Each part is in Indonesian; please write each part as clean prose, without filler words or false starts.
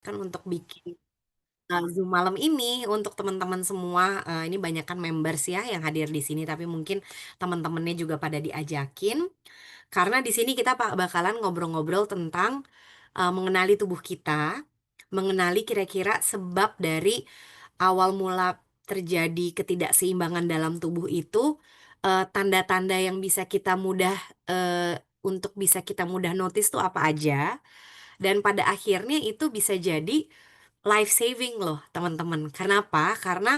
kan untuk bikin Zoom malam ini untuk teman-teman semua. Ini banyak kan members ya yang hadir di sini, tapi mungkin teman-temannya juga pada diajakin. Karena di sini kita bakalan ngobrol-ngobrol tentang mengenali tubuh kita, mengenali kira-kira sebab dari awal mula terjadi ketidakseimbangan dalam tubuh itu, tanda-tanda yang bisa kita mudah untuk bisa kita mudah notice tuh apa aja, dan pada akhirnya itu bisa jadi life saving loh teman-teman. Kenapa? Karena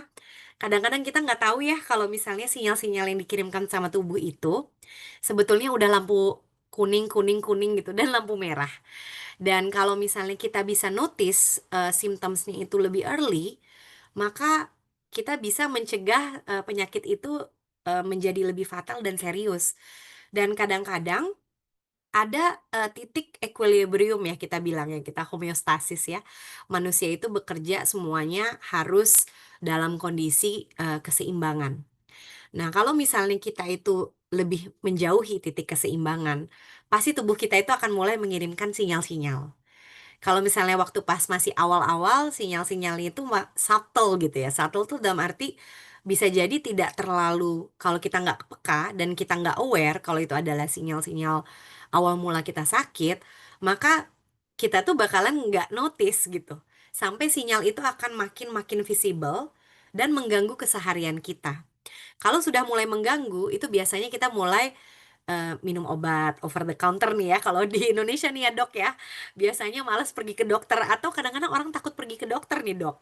kadang-kadang kita nggak tahu ya kalau misalnya sinyal-sinyal yang dikirimkan sama tubuh itu sebetulnya udah lampu kuning kuning kuning gitu dan lampu merah. Dan kalau misalnya kita bisa notice symptoms-nya itu lebih early, maka kita bisa mencegah penyakit itu menjadi lebih fatal dan serius. Dan kadang-kadang ada titik equilibrium ya kita bilang ya, kita homeostasis ya. Manusia itu bekerja semuanya harus dalam kondisi keseimbangan. Nah, kalau misalnya kita itu lebih menjauhi titik keseimbangan, pasti tubuh kita itu akan mulai mengirimkan sinyal-sinyal. Kalau misalnya waktu pas masih awal-awal, sinyal-sinyalnya itu subtle gitu ya. Subtle tuh dalam arti bisa jadi tidak terlalu, kalau kita nggak peka dan kita nggak aware kalau itu adalah sinyal-sinyal awal mula kita sakit, maka kita tuh bakalan nggak notice gitu. Sampai sinyal itu akan makin makin visible dan mengganggu keseharian kita. Kalau sudah mulai mengganggu, itu biasanya kita mulai minum obat over the counter nih ya, kalau di Indonesia nih ya, Dok, ya. Biasanya malas pergi ke dokter atau kadang-kadang orang takut pergi ke dokter nih, Dok.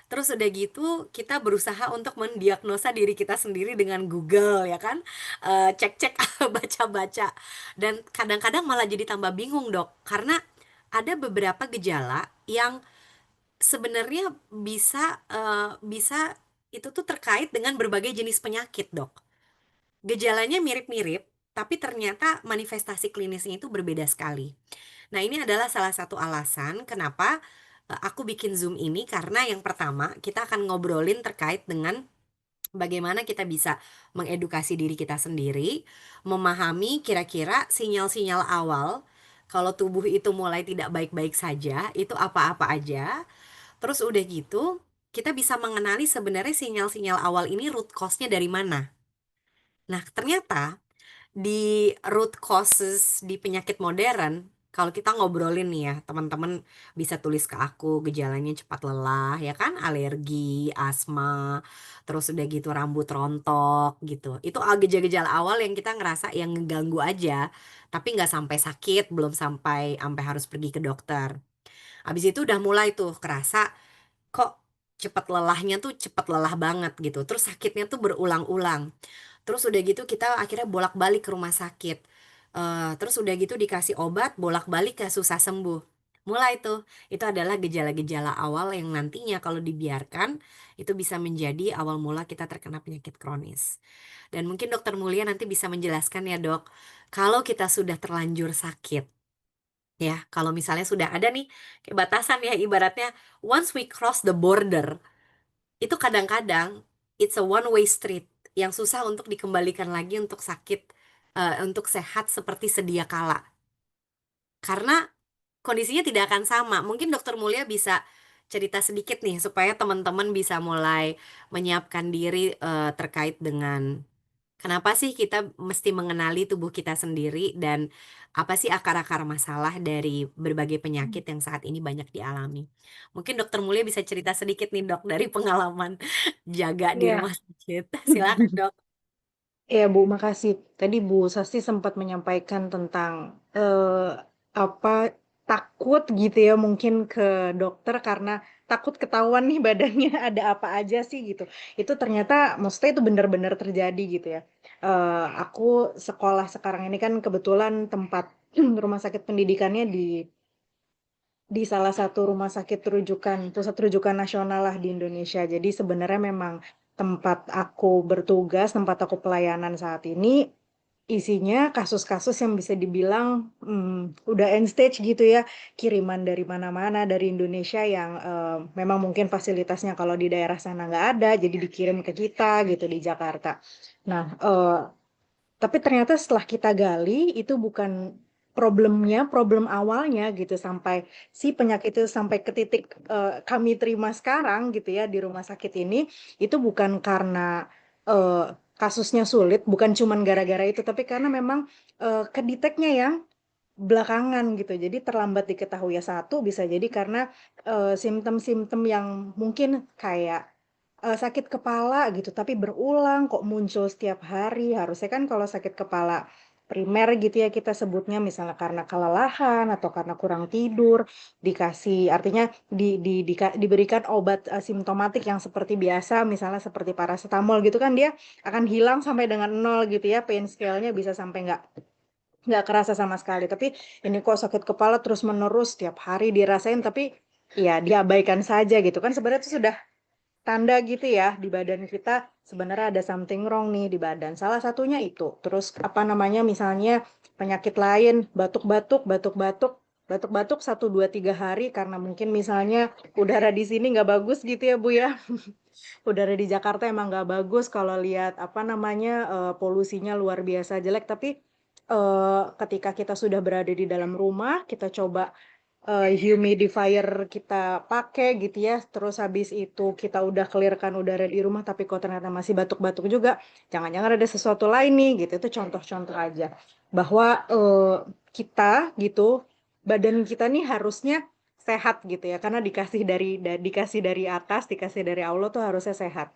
Terus udah gitu kita berusaha untuk mendiagnosa diri kita sendiri dengan Google ya kan, cek-cek, baca-baca. Dan kadang-kadang malah jadi tambah bingung, Dok, karena ada beberapa gejala yang sebenarnya bisa itu tuh terkait dengan berbagai jenis penyakit, Dok. Gejalanya mirip-mirip, tapi ternyata manifestasi klinisnya itu berbeda sekali. Nah, ini adalah salah satu alasan kenapa aku bikin Zoom ini, karena yang pertama, kita akan ngobrolin terkait dengan bagaimana kita bisa mengedukasi diri kita sendiri, memahami kira-kira sinyal-sinyal awal kalau tubuh itu mulai tidak baik-baik saja, itu apa-apa aja. Terus udah gitu, kita bisa mengenali sebenarnya sinyal-sinyal awal ini root cause-nya dari mana. Nah, ternyata di root causes di penyakit modern, kalau kita ngobrolin nih ya, teman-teman bisa tulis ke aku gejalanya cepat lelah ya kan, alergi, asma, terus udah gitu rambut rontok gitu. Itu gejala-gejala awal yang kita ngerasa yang ngeganggu aja, tapi nggak sampai sakit, belum sampai harus pergi ke dokter. Habis itu udah mulai tuh kerasa, kok cepet lelahnya tuh cepet lelah banget gitu, terus sakitnya tuh berulang-ulang. Terus udah gitu kita akhirnya bolak-balik ke rumah sakit, terus udah gitu dikasih obat, bolak-balik ke susah sembuh. Mulai tuh, itu adalah gejala-gejala awal yang nantinya kalau dibiarkan, itu bisa menjadi awal mula kita terkena penyakit kronis. Dan mungkin Dokter Mulia nanti bisa menjelaskan ya, Dok, kalau kita sudah terlanjur sakit, ya, kalau misalnya sudah ada nih kayak batasan ya ibaratnya, once we cross the border, itu kadang-kadang it's a one way street yang susah untuk dikembalikan lagi untuk sakit, untuk sehat seperti sedia kala. Karena kondisinya tidak akan sama. Mungkin Dokter Mulia bisa cerita sedikit nih supaya teman-teman bisa mulai menyiapkan diri, terkait dengan kenapa sih kita mesti mengenali tubuh kita sendiri dan apa sih akar-akar masalah dari berbagai penyakit yang saat ini banyak dialami. Mungkin Dokter Mulia bisa cerita sedikit nih, Dok, dari pengalaman jaga di Iya. rumah sakit. Silakan, Dok. Iya, Bu, makasih. Tadi Bu Sasti sempat menyampaikan tentang apa takut gitu ya mungkin ke dokter karena takut ketahuan nih badannya ada apa aja sih gitu. Itu ternyata maksudnya itu benar-benar terjadi gitu ya. Aku sekolah sekarang ini kan kebetulan tempat rumah sakit pendidikannya di salah satu rumah sakit rujukan, pusat rujukan nasional lah di Indonesia. Jadi sebenarnya memang tempat aku bertugas, tempat aku pelayanan saat ini isinya kasus-kasus yang bisa dibilang udah end stage gitu ya, kiriman dari mana-mana dari Indonesia yang memang mungkin fasilitasnya kalau di daerah sana nggak ada, jadi dikirim ke kita gitu di Jakarta. Nah, tapi ternyata setelah kita gali itu bukan problem awalnya gitu sampai si penyakit itu sampai ke titik kami terima sekarang gitu ya di rumah sakit ini itu bukan karena eh, kasusnya sulit, bukan cuman gara-gara itu, tapi karena memang kedeteknya yang belakangan gitu. Jadi terlambat diketahui ya satu bisa jadi karena simptom-simptom yang mungkin kayak sakit kepala gitu, tapi berulang kok muncul setiap hari. Harusnya kan kalau sakit kepala primer gitu ya kita sebutnya misalnya karena kelelahan atau karena kurang tidur, dikasih artinya diberikan obat simptomatik yang seperti biasa, misalnya seperti paracetamol gitu kan dia akan hilang sampai dengan nol gitu ya, pain scale-nya bisa sampai nggak kerasa sama sekali. Tapi ini kok sakit kepala terus menerus tiap hari dirasain tapi ya diabaikan saja gitu kan, sebenarnya itu sudah tanda gitu ya di badan kita sebenarnya ada something wrong nih di badan. Salah satunya itu. Terus apa namanya misalnya penyakit lain, batuk-batuk, batuk-batuk, batuk-batuk 1, 2, 3 hari karena mungkin misalnya udara di sini nggak bagus gitu ya Bu ya. Udara di Jakarta emang nggak bagus kalau lihat apa namanya polusinya luar biasa jelek. Tapi ketika kita sudah berada di dalam rumah, kita coba humidifier kita pakai gitu ya. Terus habis itu kita udah clearkan udara di rumah tapi kok ternyata masih batuk-batuk juga. Jangan-jangan ada sesuatu lain nih gitu. Itu contoh-contoh aja bahwa kita gitu badan kita nih harusnya sehat gitu ya karena dikasih dari atas, dikasih dari Allah tuh harusnya sehat.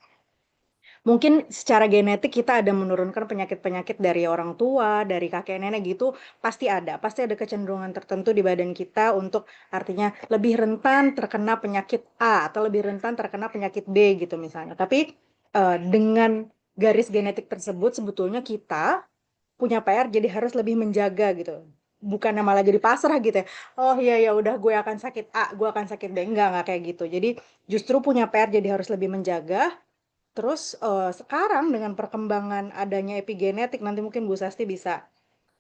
Mungkin secara genetik kita ada menurunkan penyakit-penyakit dari orang tua, dari kakek nenek gitu, pasti ada kecenderungan tertentu di badan kita untuk artinya lebih rentan terkena penyakit A atau lebih rentan terkena penyakit B gitu misalnya. Tapi dengan garis genetik tersebut sebetulnya kita punya PR jadi harus lebih menjaga gitu. Bukannya malah jadi pasrah gitu ya. Oh iya ya udah gue akan sakit A, gue akan sakit B. Enggak kayak gitu. Jadi justru punya PR jadi harus lebih menjaga. Terus sekarang dengan perkembangan adanya epigenetik, nanti mungkin Bu Sasti bisa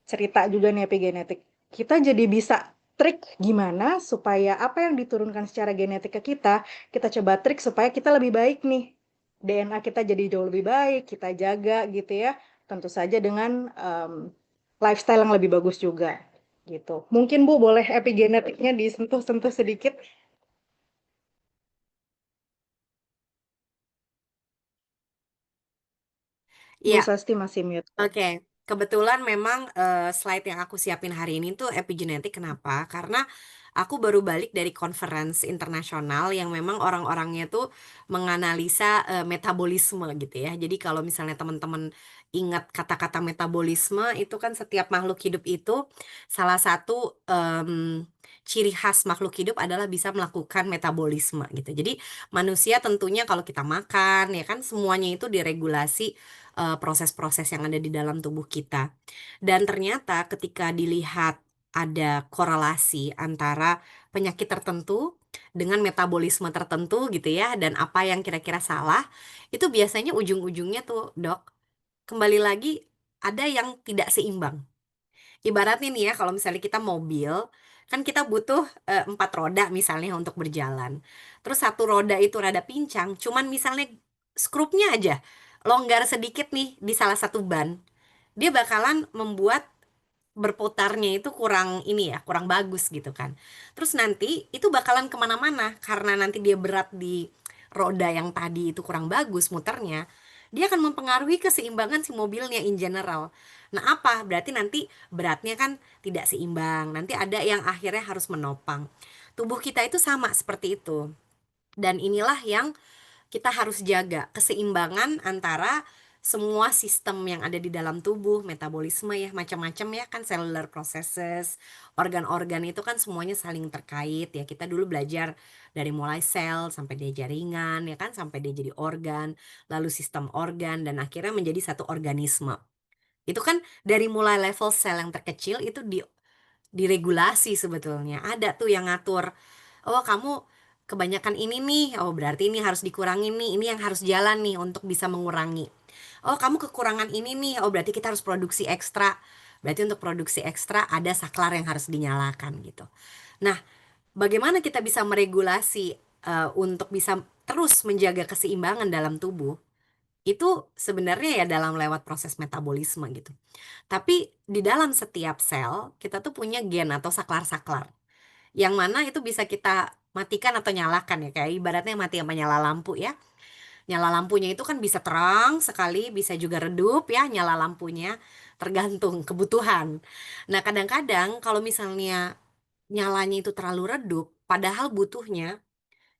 cerita juga nih epigenetik. Kita jadi bisa trik gimana supaya apa yang diturunkan secara genetik ke kita coba trik supaya kita lebih baik nih. DNA kita jadi jauh lebih baik, kita jaga gitu ya. Tentu saja dengan lifestyle yang lebih bagus juga gitu. Mungkin Bu boleh epigenetiknya disentuh-sentuh sedikit. Bu Iya, Sasti masih mute. oke. Kebetulan memang slide yang aku siapin hari ini tuh epigenetik. Kenapa? Karena aku baru balik dari conference internasional yang memang orang-orangnya tuh menganalisa metabolisme gitu ya. Jadi kalau misalnya teman-teman ingat kata-kata metabolisme itu kan setiap makhluk hidup itu salah satu ciri khas makhluk hidup adalah bisa melakukan metabolisme gitu. Jadi manusia tentunya kalau kita makan ya kan semuanya itu diregulasi proses-proses yang ada di dalam tubuh kita. Dan ternyata ketika dilihat ada korelasi antara penyakit tertentu dengan metabolisme tertentu gitu ya, dan apa yang kira-kira salah, itu biasanya ujung-ujungnya tuh, dok, kembali lagi ada yang tidak seimbang. Ibaratnya nih ya, kalau misalnya kita mobil, kan kita butuh 4 roda misalnya untuk berjalan. Terus satu roda itu rada pincang, cuman misalnya skrupnya aja longgar sedikit nih di salah satu ban, dia bakalan membuat berputarnya itu kurang ini ya, kurang bagus gitu kan. Terus nanti itu bakalan kemana-mana karena nanti dia berat di roda yang tadi itu kurang bagus muternya. Dia akan mempengaruhi keseimbangan si mobilnya in general. Nah apa? Berarti nanti beratnya kan tidak seimbang. Nanti ada yang akhirnya harus menopang. Tubuh kita itu sama seperti itu. Dan inilah yang kita harus jaga keseimbangan antara semua sistem yang ada di dalam tubuh, metabolisme ya, macam-macam ya kan cellular processes, organ-organ itu kan semuanya saling terkait ya. Kita dulu belajar dari mulai sel sampai dia jaringan ya kan sampai dia jadi organ, lalu sistem organ dan akhirnya menjadi satu organisme. Itu kan dari mulai level sel yang terkecil itu diregulasi sebetulnya. Ada tuh yang ngatur, oh kamu kebanyakan ini nih, oh berarti ini harus dikurangin nih, ini yang harus jalan nih untuk bisa mengurangi. Oh kamu kekurangan ini nih, oh berarti kita harus produksi ekstra. Berarti untuk produksi ekstra ada saklar yang harus dinyalakan gitu. Nah, bagaimana kita bisa meregulasi untuk bisa terus menjaga keseimbangan dalam tubuh? Itu sebenarnya ya dalam lewat proses metabolisme gitu. Tapi di dalam setiap sel kita tuh punya gen atau saklar-saklar. Yang mana itu bisa kita matikan atau nyalakan ya, kayak ibaratnya mati sama nyala lampu ya. Nyala lampunya itu kan bisa terang sekali, bisa juga redup ya nyala lampunya, tergantung kebutuhan. Nah, kadang-kadang kalau misalnya nyalanya itu terlalu redup, padahal butuhnya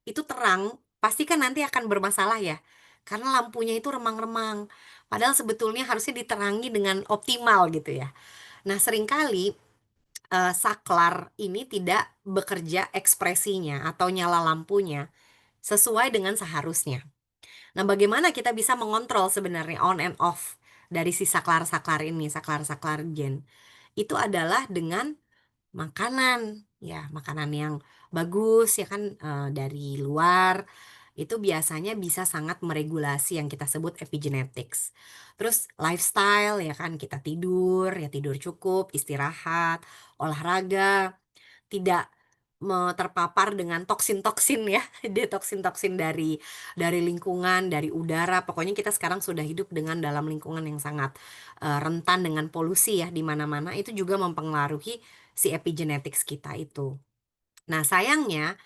itu terang, pasti kan nanti akan bermasalah ya. Karena lampunya itu remang-remang. Padahal sebetulnya harusnya diterangi dengan optimal gitu ya. Nah, seringkali saklar ini tidak bekerja ekspresinya atau nyala lampunya sesuai dengan seharusnya. Nah, bagaimana kita bisa mengontrol sebenarnya on and off dari si saklar-saklar ini, saklar-saklar gen? Itu adalah dengan makanan, ya makanan yang bagus ya kan, dari luar itu biasanya bisa sangat meregulasi yang kita sebut epigenetics. Terus lifestyle ya kan, kita tidur, ya tidur cukup, istirahat, olahraga, tidak terpapar dengan toksin-toksin ya, detoksin-toksin dari lingkungan, dari udara. Pokoknya kita sekarang sudah hidup dengan dalam lingkungan yang sangat, rentan dengan polusi ya di mana-mana, itu juga mempengaruhi si epigenetics kita itu. Nah sayangnya,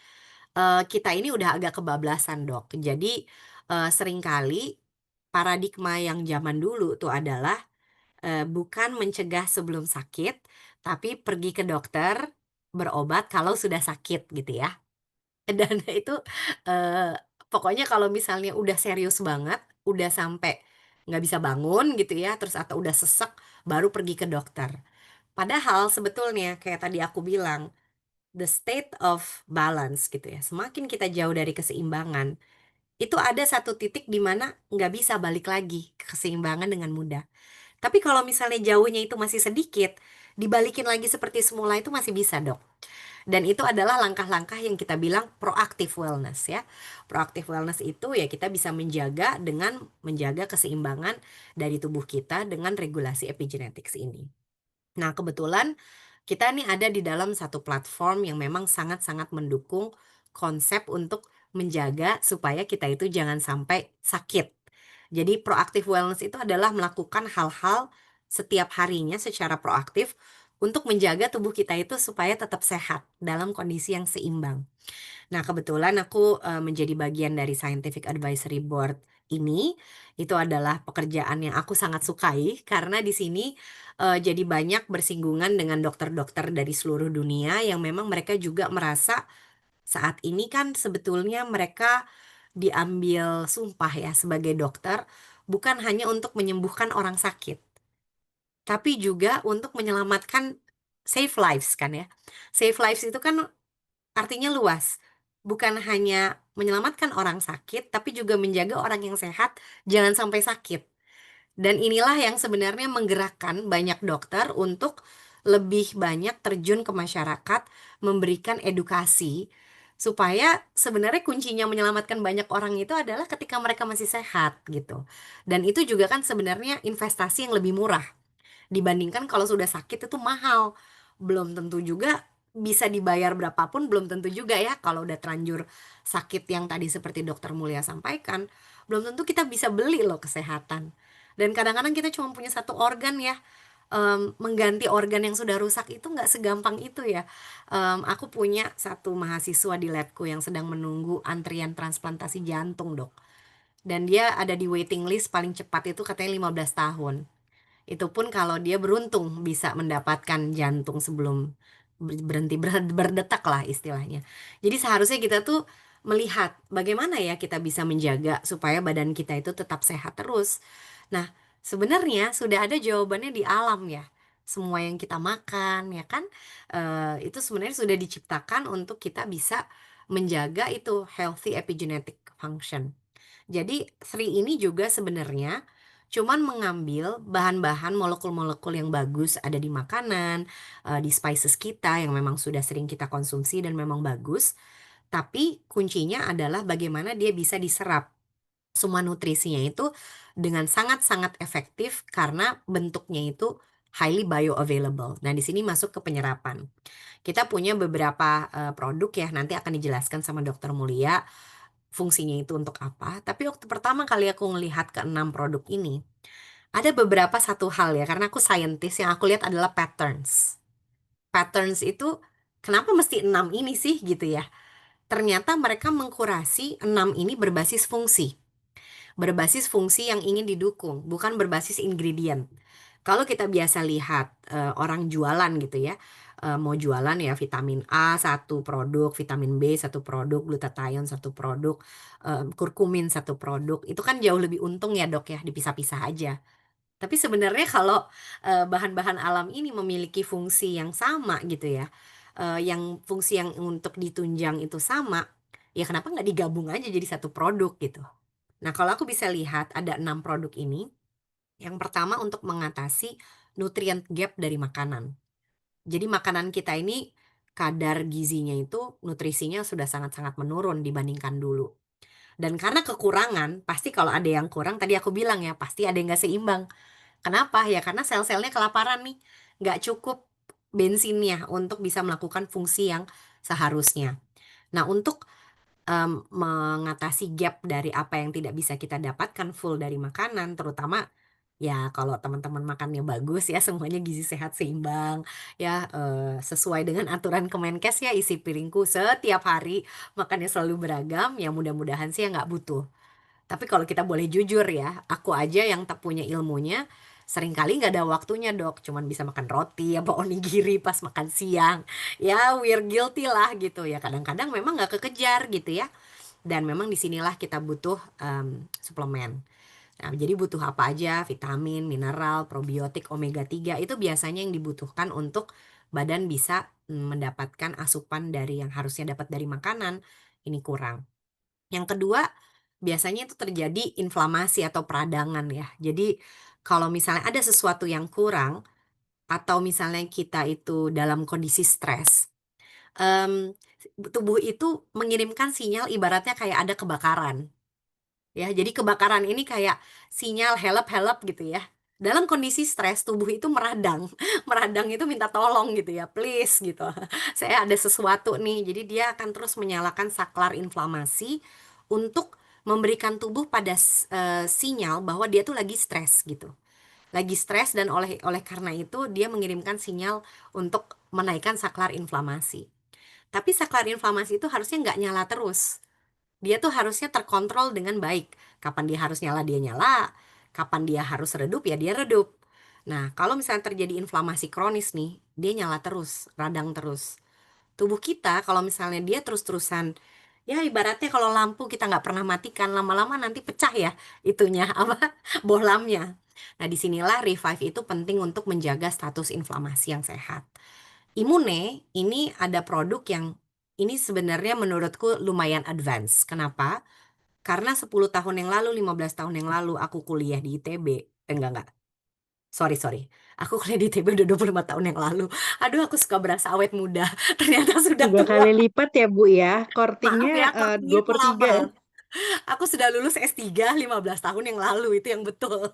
kita ini udah agak kebablasan Dok. Jadi, seringkali paradigma yang zaman dulu tuh adalah bukan mencegah sebelum sakit, tapi pergi ke dokter, berobat kalau sudah sakit gitu ya. Dan itu, eee, pokoknya kalau misalnya udah serius banget, udah sampai nggak bisa bangun gitu ya, terus atau udah sesek, baru pergi ke dokter. Padahal sebetulnya kayak tadi aku bilang, the state of balance gitu ya, semakin kita jauh dari keseimbangan, itu ada satu titik di mana nggak bisa balik lagi ke keseimbangan dengan mudah. Tapi kalau misalnya jauhnya itu masih sedikit, dibalikin lagi seperti semula itu masih bisa, Dok. Dan itu adalah langkah-langkah yang kita bilang proactive wellness ya. Proactive wellness itu ya kita bisa menjaga dengan menjaga keseimbangan dari tubuh kita dengan regulasi epigenetics ini. Nah, kebetulan kita nih ada di dalam satu platform yang memang sangat-sangat mendukung konsep untuk menjaga supaya kita itu jangan sampai sakit. Jadi proactive wellness itu adalah melakukan hal-hal setiap harinya secara proaktif untuk menjaga tubuh kita itu supaya tetap sehat dalam kondisi yang seimbang. Nah, kebetulan aku, menjadi bagian dari Scientific Advisory Board ini, itu adalah pekerjaan yang aku sangat sukai karena di sini, jadi banyak bersinggungan dengan dokter-dokter dari seluruh dunia yang memang mereka juga merasa saat ini kan sebetulnya mereka diambil sumpah ya sebagai dokter, bukan hanya untuk menyembuhkan orang sakit, tapi juga untuk menyelamatkan save lives kan ya. Save lives itu kan artinya luas, bukan hanya menyelamatkan orang sakit, tapi juga menjaga orang yang sehat jangan sampai sakit. Dan inilah yang sebenarnya menggerakkan banyak dokter untuk lebih banyak terjun ke masyarakat, memberikan edukasi, supaya sebenarnya kuncinya menyelamatkan banyak orang itu adalah ketika mereka masih sehat gitu. Dan itu juga kan sebenarnya investasi yang lebih murah. Dibandingkan kalau sudah sakit itu mahal. Belum tentu juga bisa dibayar berapapun belum tentu juga ya kalau udah terlanjur sakit yang tadi seperti dokter Mulia sampaikan, belum tentu kita bisa beli loh kesehatan. Dan kadang-kadang kita cuma punya satu organ ya, mengganti organ yang sudah rusak itu nggak segampang itu ya. Aku punya satu mahasiswa di labku yang sedang menunggu antrian transplantasi jantung, Dok. Dan dia ada di waiting list paling cepat itu katanya 15 tahun. Itu pun kalau dia beruntung bisa mendapatkan jantung sebelum berhenti berdetak lah istilahnya. Jadi seharusnya kita tuh melihat bagaimana ya kita bisa menjaga supaya badan kita itu tetap sehat terus. Nah, sebenarnya sudah ada jawabannya di alam ya. Semua yang kita makan ya kan, itu sebenarnya sudah diciptakan untuk kita bisa menjaga itu healthy epigenetic function. Jadi Sri ini juga sebenarnya cuman mengambil bahan-bahan molekul-molekul yang bagus ada di makanan, di spices kita yang memang sudah sering kita konsumsi dan memang bagus, tapi kuncinya adalah bagaimana dia bisa diserap semua nutrisinya itu dengan sangat-sangat efektif karena bentuknya itu highly bioavailable. Nah, di sini masuk ke penyerapan. Kita punya beberapa, produk ya nanti akan dijelaskan sama Dokter Mulia. fungsinya itu untuk apa. Tapi waktu pertama kali aku ngelihat keenam produk ini, ada beberapa satu hal ya, karena aku scientist yang aku lihat adalah patterns. Patterns itu kenapa mesti enam ini sih gitu ya? Ternyata mereka mengkurasi enam ini berbasis fungsi. Berbasis fungsi yang ingin didukung, bukan berbasis ingredient. Kalau kita biasa lihat orang jualan gitu ya, mau jualan ya vitamin A satu produk, vitamin B satu produk, glutathione satu produk, kurkumin satu produk, itu kan jauh lebih untung ya dok ya, dipisah-pisah aja. Tapi sebenarnya kalau bahan-bahan alam ini memiliki fungsi yang sama gitu ya, yang fungsi yang untuk ditunjang itu sama, ya kenapa nggak digabung aja jadi satu produk gitu. Nah, kalau aku bisa lihat ada enam produk ini. Yang pertama untuk mengatasi nutrient gap dari makanan. Jadi makanan kita ini kadar gizinya itu nutrisinya sudah sangat-sangat menurun dibandingkan dulu. Dan karena kekurangan, pasti kalau ada yang kurang tadi aku bilang ya, pasti ada yang nggak seimbang. Kenapa? Ya karena sel-selnya kelaparan nih. Nggak cukup bensinnya untuk bisa melakukan fungsi yang seharusnya. Nah, untuk mengatasi gap dari apa yang tidak bisa kita dapatkan full dari makanan, terutama ya kalau teman-teman makannya bagus ya, semuanya gizi sehat seimbang, ya sesuai dengan aturan Kemenkes ya, isi piringku setiap hari makannya selalu beragam, ya mudah-mudahan sih ya nggak butuh. Tapi kalau kita boleh jujur ya, aku aja yang tak punya ilmunya, seringkali nggak ada waktunya dok, cuman bisa makan roti apa onigiri pas makan siang. Ya we're guilty lah gitu ya, kadang-kadang memang nggak kekejar gitu ya. Dan memang disinilah kita butuh suplemen. Nah, jadi butuh apa aja, vitamin, mineral, probiotik, omega 3 itu biasanya yang dibutuhkan untuk badan bisa mendapatkan asupan dari yang harusnya dapat dari makanan, ini kurang. Yang kedua, biasanya itu terjadi inflamasi atau peradangan ya. Jadi kalau misalnya ada sesuatu yang kurang atau misalnya kita itu dalam kondisi stres, em, tubuh itu mengirimkan sinyal ibaratnya kayak ada kebakaran. Ya, jadi kebakaran ini kayak sinyal help help gitu ya. Dalam kondisi stres tubuh itu meradang. Meradang itu minta tolong gitu ya, please gitu. Saya ada sesuatu nih. Jadi dia akan terus menyalakan saklar inflamasi untuk memberikan tubuh pada sinyal bahwa dia tuh lagi stres gitu. Lagi stres dan oleh oleh karena itu dia mengirimkan sinyal untuk menaikkan saklar inflamasi. Tapi saklar inflamasi itu harusnya nggak nyala terus. Dia tuh harusnya terkontrol dengan baik. Kapan dia harus nyala, dia nyala. Kapan dia harus redup, ya dia redup. Nah, kalau misalnya terjadi inflamasi kronis nih, dia nyala terus, radang terus. Tubuh kita kalau misalnya dia terus-terusan, ya ibaratnya kalau lampu kita nggak pernah matikan, lama-lama nanti pecah ya itunya, apa, bohlamnya. Nah, disinilah Revive itu penting untuk menjaga status inflamasi yang sehat. Imune ini ada produk yang ini sebenarnya menurutku lumayan advance. Kenapa? Karena 10 tahun yang lalu, 15 tahun yang lalu aku kuliah di ITB. Enggak. Sorry, sorry. Aku kuliah di ITB udah 25 tahun yang lalu. Aduh, aku suka berasa awet muda. Ternyata sudah Dua tua. kali lipat ya Bu ya, Maaf kortingnya ya, kortingnya 2/3 lama. ya. Aku sudah lulus S3 15 tahun yang lalu, itu yang betul.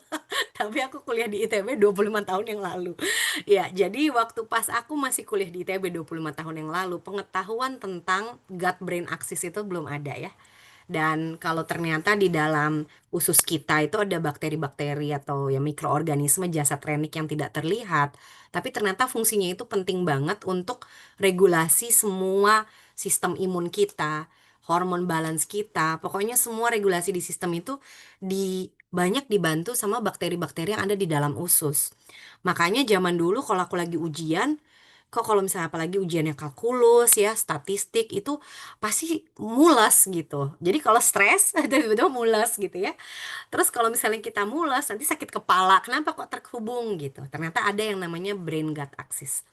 Tapi aku kuliah di ITB 25 tahun yang lalu. Ya, jadi waktu pas aku masih kuliah di ITB 25 tahun yang lalu, pengetahuan tentang gut brain axis itu belum ada ya. Dan kalau ternyata di dalam usus kita itu ada bakteri-bakteri atau ya mikroorganisme jasad renik yang tidak terlihat, tapi ternyata fungsinya itu penting banget untuk regulasi semua sistem imun kita, hormon balance kita, pokoknya semua regulasi di sistem itu banyak dibantu sama bakteri-bakteri yang ada di dalam usus. Makanya zaman dulu kalau aku lagi ujian, kok kalau misalnya apalagi ujiannya kalkulus ya, statistik itu pasti mules gitu. Jadi kalau stres tiba-tiba mules gitu ya. Terus kalau misalnya kita mules nanti sakit kepala. Kenapa kok terhubung gitu? Ternyata ada yang namanya brain gut axis.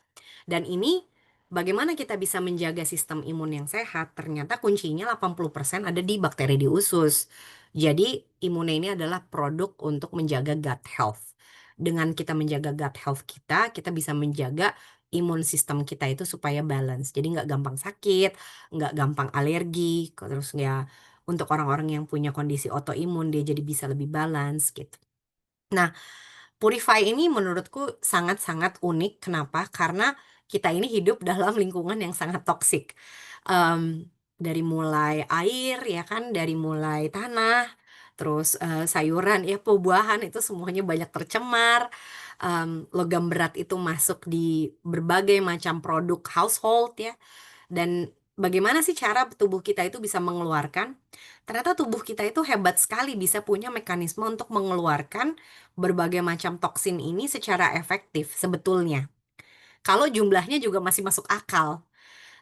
Dan ini bagaimana kita bisa menjaga sistem imun yang sehat? Ternyata kuncinya 80% ada di bakteri di usus. Jadi imun ini adalah produk untuk menjaga gut health. Dengan kita menjaga gut health kita, kita bisa menjaga imun sistem kita itu supaya balance. Jadi nggak gampang sakit, nggak gampang alergi, terus ya untuk orang-orang yang punya kondisi autoimun dia jadi bisa lebih balance gitu. Nah, Purify ini menurutku sangat-sangat unik. Kenapa? Karena kita ini hidup dalam lingkungan yang sangat toksik. Em, Dari mulai air ya kan, dari mulai tanah, terus, sayuran ya, buah-buahan itu semuanya banyak tercemar, logam berat itu masuk di berbagai macam produk household ya. Dan bagaimana sih cara tubuh kita itu bisa mengeluarkan? Ternyata tubuh kita itu hebat sekali bisa punya mekanisme untuk mengeluarkan berbagai macam toksin ini secara efektif sebetulnya. Kalau jumlahnya juga masih masuk akal.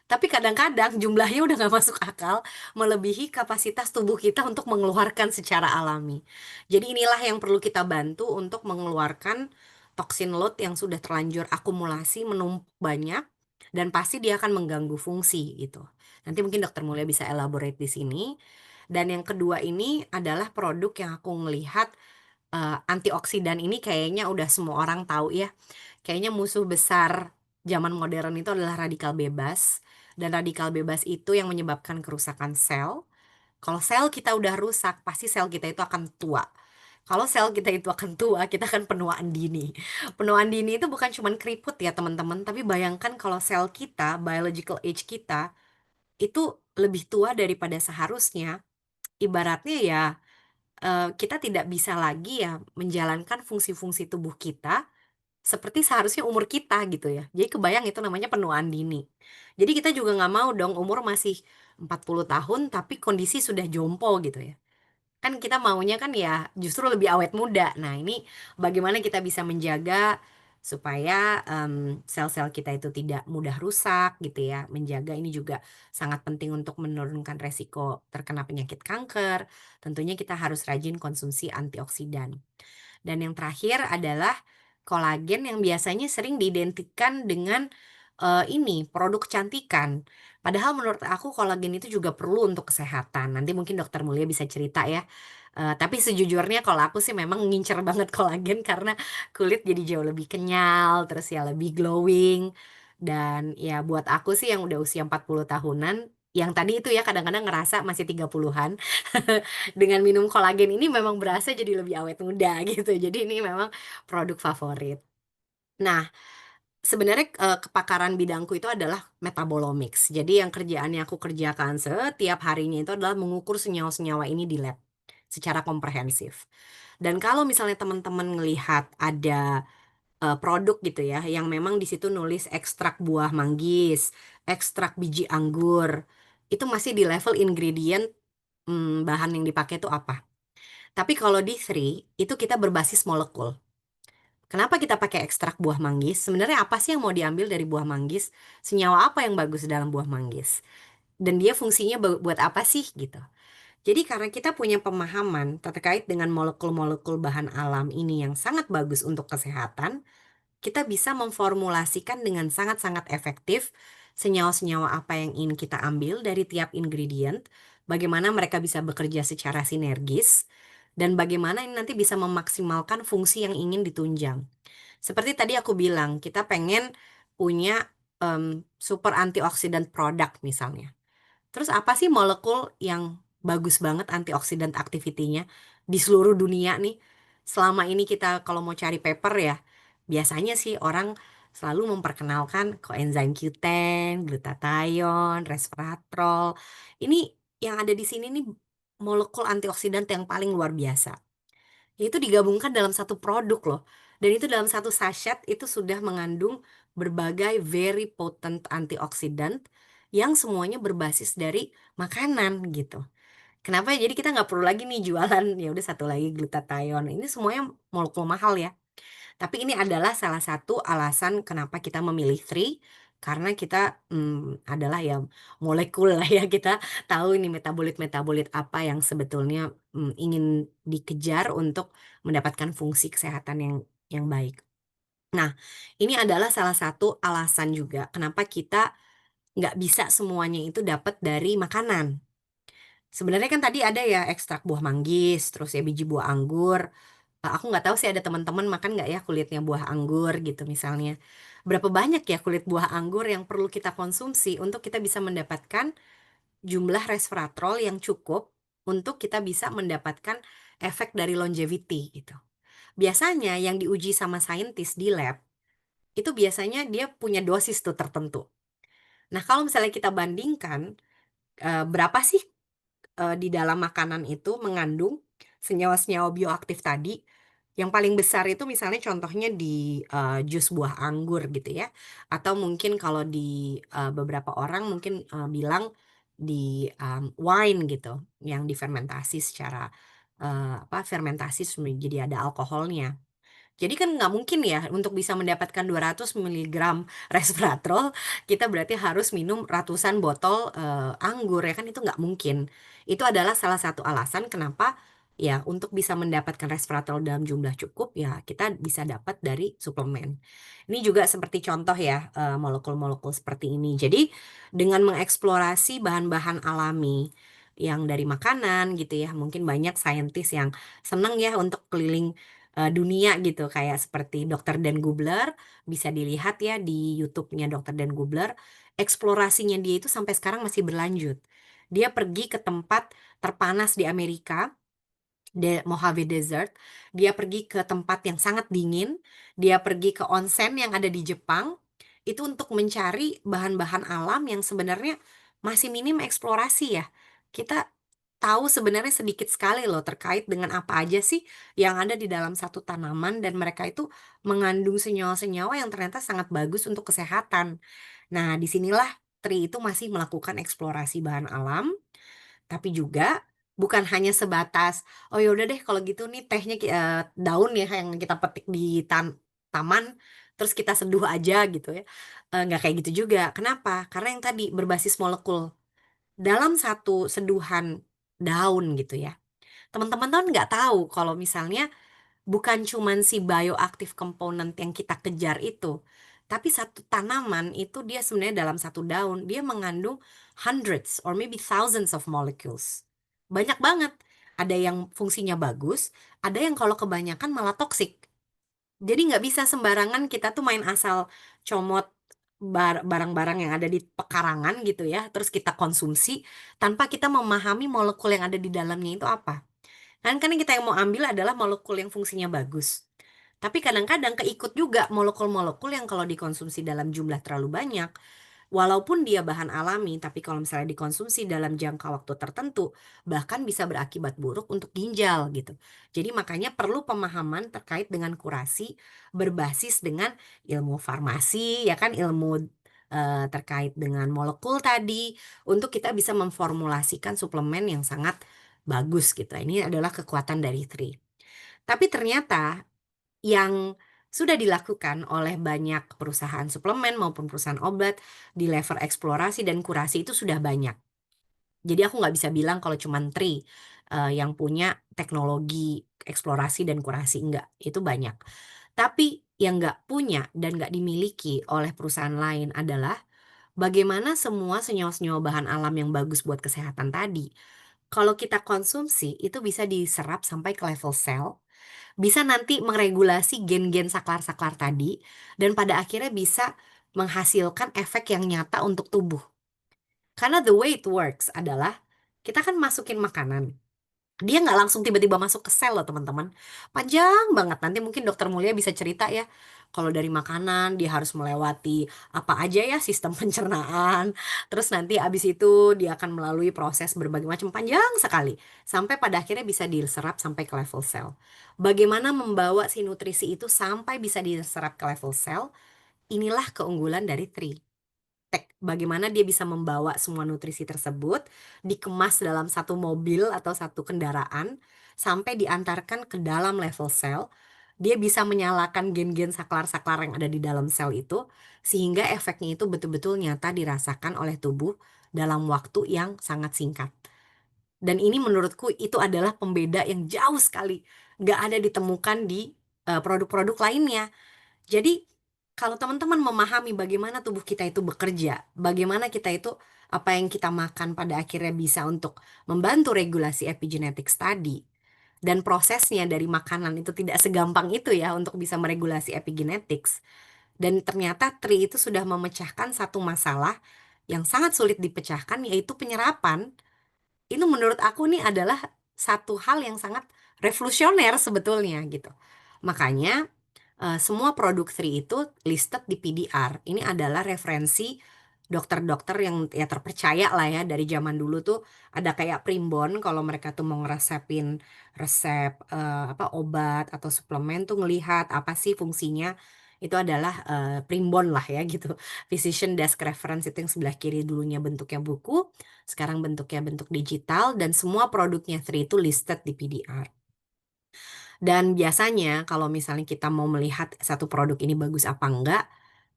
Tapi kadang-kadang jumlahnya udah nggak masuk akal, melebihi kapasitas tubuh kita untuk mengeluarkan secara alami. Jadi inilah yang perlu kita bantu untuk mengeluarkan toksin load yang sudah terlanjur akumulasi, menumpuk banyak, dan pasti dia akan mengganggu fungsi gitu. Nanti mungkin Dokter Mulia bisa elaborate di sini. Dan yang kedua ini adalah produk yang aku ngelihat antioksidan ini kayaknya udah semua orang tahu ya. Kayaknya musuh besar zaman modern itu adalah radikal bebas, dan radikal bebas itu yang menyebabkan kerusakan sel. Kalau sel kita udah rusak, pasti sel kita itu akan tua. Kalau sel kita itu akan tua, kita akan penuaan dini. Penuaan dini itu bukan cuman keriput ya teman-teman, tapi bayangkan kalau sel kita, biological age kita, itu lebih tua daripada seharusnya. Ibaratnya ya, kita tidak bisa lagi ya menjalankan fungsi-fungsi tubuh kita seperti seharusnya umur kita gitu ya. Jadi kebayang itu namanya penuaan dini. Jadi kita juga nggak mau dong umur masih 40 tahun tapi kondisi sudah jompo gitu ya. Kan kita maunya kan ya justru lebih awet muda. Nah, ini bagaimana kita bisa menjaga supaya, sel-sel kita itu tidak mudah rusak gitu ya. Menjaga ini juga sangat penting untuk menurunkan resiko terkena penyakit kanker. Tentunya kita harus rajin konsumsi antioksidan. Dan yang terakhir adalah kolagen yang biasanya sering diidentikan dengan, ini, produk kecantikan. Padahal menurut aku kolagen itu juga perlu untuk kesehatan. Nanti mungkin Dokter Mulia bisa cerita ya. Tapi sejujurnya kalau aku sih memang ngincer banget kolagen karena kulit jadi jauh lebih kenyal, terus ya lebih glowing. Dan ya buat aku sih yang udah usia 40 tahunan, yang tadi itu ya kadang-kadang ngerasa masih 30-an, dengan minum kolagen ini memang berasa jadi lebih awet muda gitu. Jadi ini memang produk favorit. Nah, sebenarnya, kepakaran bidangku itu adalah metabolomics. Jadi yang kerjaan yang aku kerjakan setiap harinya itu adalah mengukur senyawa-senyawa ini di lab secara komprehensif. Dan kalau misalnya teman-teman ngelihat ada, produk gitu ya yang memang di situ nulis ekstrak buah manggis, ekstrak biji anggur, itu masih di level ingredient, bahan yang dipakai itu apa. Tapi kalau di Sri, itu kita berbasis molekul. Kenapa kita pakai ekstrak buah manggis? Sebenarnya apa sih yang mau diambil dari buah manggis? Senyawa apa yang bagus dalam buah manggis? Dan dia fungsinya buat apa sih gitu. Jadi karena kita punya pemahaman terkait dengan molekul-molekul bahan alam ini yang sangat bagus untuk kesehatan, kita bisa memformulasikan dengan sangat-sangat efektif senyawa-senyawa apa yang ingin kita ambil dari tiap ingredient, bagaimana mereka bisa bekerja secara sinergis, dan bagaimana ini nanti bisa memaksimalkan fungsi yang ingin ditunjang. Seperti tadi aku bilang, kita pengen punya super antioksidan produk misalnya. Terus apa sih molekul yang bagus banget antioksidan activity-nya di seluruh dunia nih? Selama ini kita kalau mau cari paper ya, biasanya sih orang selalu memperkenalkan coenzyme Q10, glutathione, resveratrol. Ini yang ada di sini nih molekul antioksidan yang paling luar biasa. Itu digabungkan dalam satu produk loh. Dan itu dalam satu sachet itu sudah mengandung berbagai very potent antioksidan yang semuanya berbasis dari makanan gitu. Kenapa? Jadi kita nggak perlu lagi nih jualan, ya udah satu lagi glutathione. Ini semuanya molekul mahal ya. Tapi ini adalah salah satu alasan kenapa kita memilih Three, karena kita, adalah ya molekul lah ya, kita tahu ini metabolit-metabolit apa yang sebetulnya, ingin dikejar untuk mendapatkan fungsi kesehatan yang baik. Nah, ini adalah salah satu alasan juga kenapa kita nggak bisa semuanya itu dapat dari makanan. Sebenarnya kan tadi ada ya ekstrak buah manggis, terus ya biji buah anggur. Aku nggak tahu sih ada teman-teman makan nggak ya kulitnya buah anggur gitu misalnya. Berapa banyak ya kulit buah anggur yang perlu kita konsumsi untuk kita bisa mendapatkan jumlah resveratrol yang cukup untuk kita bisa mendapatkan efek dari longevity gitu. Biasanya yang diuji sama saintis di lab, itu biasanya dia punya dosis tuh tertentu. Nah kalau misalnya kita bandingkan berapa sih di dalam makanan itu mengandung senyawa-senyawa bioaktif tadi. Yang paling besar itu misalnya contohnya di jus buah anggur gitu ya. Atau mungkin kalau di beberapa orang mungkin bilang di wine gitu, yang difermentasi secara apa fermentasi jadi ada alkoholnya. Jadi kan nggak mungkin ya untuk bisa mendapatkan 200 miligram resveratrol, kita berarti harus minum ratusan botol anggur ya kan itu nggak mungkin. Itu adalah salah satu alasan kenapa ya untuk bisa mendapatkan resveratrol dalam jumlah cukup ya kita bisa dapat dari suplemen. Ini juga seperti contoh ya molekul-molekul seperti ini. Jadi dengan mengeksplorasi bahan-bahan alami yang dari makanan gitu ya, mungkin banyak saintis yang seneng ya untuk keliling dunia gitu kayak seperti Dr. Dan Gubler bisa dilihat ya di YouTube-nya Dr. Dan Gubler eksplorasinya dia itu sampai sekarang masih berlanjut. Dia pergi ke tempat terpanas di Amerika, Mojave Desert. Dia pergi ke tempat yang sangat dingin. Dia pergi ke onsen yang ada di Jepang. Itu untuk mencari bahan-bahan alam yang sebenarnya masih minim eksplorasi ya. Kita tahu sebenarnya sedikit sekali loh terkait dengan apa aja sih yang ada di dalam satu tanaman dan mereka itu mengandung senyawa-senyawa yang ternyata sangat bagus untuk kesehatan. Nah, disinilah Tri itu masih melakukan eksplorasi bahan alam tapi juga bukan hanya sebatas oh ya udah deh kalau gitu nih tehnya daun ya yang kita petik di taman terus kita seduh aja gitu ya. Nggak kayak gitu juga. Kenapa? Karena yang tadi berbasis molekul dalam satu seduhan daun gitu ya. Teman-teman tuh nggak tahu kalau misalnya bukan cuman si bioactive component yang kita kejar itu, tapi satu tanaman itu dia sebenarnya dalam satu daun, dia mengandung hundreds or maybe thousands of molecules. Banyak banget. Ada yang fungsinya bagus, ada yang kalau kebanyakan malah toksik. Jadi nggak bisa sembarangan kita tuh main asal comot barang-barang yang ada di pekarangan gitu ya, terus kita konsumsi tanpa kita memahami molekul yang ada di dalamnya itu apa. Kan yang kita yang mau ambil adalah molekul yang fungsinya bagus. Tapi kadang-kadang keikut juga molekul-molekul yang kalau dikonsumsi dalam jumlah terlalu banyak, walaupun dia bahan alami, tapi kalau misalnya dikonsumsi dalam jangka waktu tertentu, bahkan bisa berakibat buruk untuk ginjal gitu. Jadi makanya perlu pemahaman terkait dengan kurasi berbasis dengan ilmu farmasi, ya kan ilmu terkait dengan molekul tadi, untuk kita bisa memformulasikan suplemen yang sangat bagus gitu. Ini adalah kekuatan dari Tri. Tapi ternyata yang sudah dilakukan oleh banyak perusahaan suplemen maupun perusahaan obat di level eksplorasi dan kurasi itu sudah banyak. Jadi aku nggak bisa bilang kalau cuma Tri yang punya teknologi eksplorasi dan kurasi, enggak, itu banyak. Tapi yang nggak punya dan nggak dimiliki oleh perusahaan lain adalah bagaimana semua senyawa-senyawa bahan alam yang bagus buat kesehatan tadi, kalau kita konsumsi itu bisa diserap sampai ke level sel, bisa nanti meregulasi gen-gen saklar-saklar tadi, dan pada akhirnya bisa menghasilkan efek yang nyata untuk tubuh. Karena the way it works adalah kita kan masukin makanan. Dia nggak langsung tiba-tiba masuk ke sel loh teman-teman. Panjang banget. Nanti mungkin dokter Mulia bisa cerita ya. Kalau dari makanan dia harus melewati apa aja ya sistem pencernaan. Terus nanti abis itu dia akan melalui proses berbagai macam panjang sekali. Sampai pada akhirnya bisa diserap sampai ke level sel. Bagaimana membawa si nutrisi itu sampai bisa diserap ke level sel? Inilah keunggulan dari Tri. Bagaimana dia bisa membawa semua nutrisi tersebut dikemas dalam satu mobil atau satu kendaraan sampai diantarkan ke dalam level sel. Dia bisa menyalakan gen-gen saklar-saklar yang ada di dalam sel itu sehingga efeknya itu betul-betul nyata dirasakan oleh tubuh dalam waktu yang sangat singkat. Dan ini menurutku itu adalah pembeda yang jauh sekali nggak ada ditemukan di produk-produk lainnya. Jadi kalau teman-teman memahami bagaimana tubuh kita itu bekerja, bagaimana kita itu apa yang kita makan pada akhirnya bisa untuk membantu regulasi epigenetics tadi, dan prosesnya dari makanan itu tidak segampang itu ya untuk bisa meregulasi epigenetics. Dan ternyata Tri itu sudah memecahkan satu masalah yang sangat sulit dipecahkan yaitu penyerapan. Itu menurut aku nih adalah satu hal yang sangat revolusioner sebetulnya gitu. Makanya semua produk 3 itu listed di PDR. Ini adalah referensi dokter-dokter yang ya terpercaya lah ya dari zaman dulu tuh ada kayak primbon kalau mereka tuh mau ngeresepin resep apa obat atau suplemen tuh ngelihat apa sih fungsinya itu adalah primbon lah ya gitu. Physician Desk Reference itu yang sebelah kiri dulunya bentuknya buku, sekarang bentuknya bentuk digital dan semua produknya Three itu listed di PDR. Dan biasanya kalau misalnya kita mau melihat satu produk ini bagus apa enggak,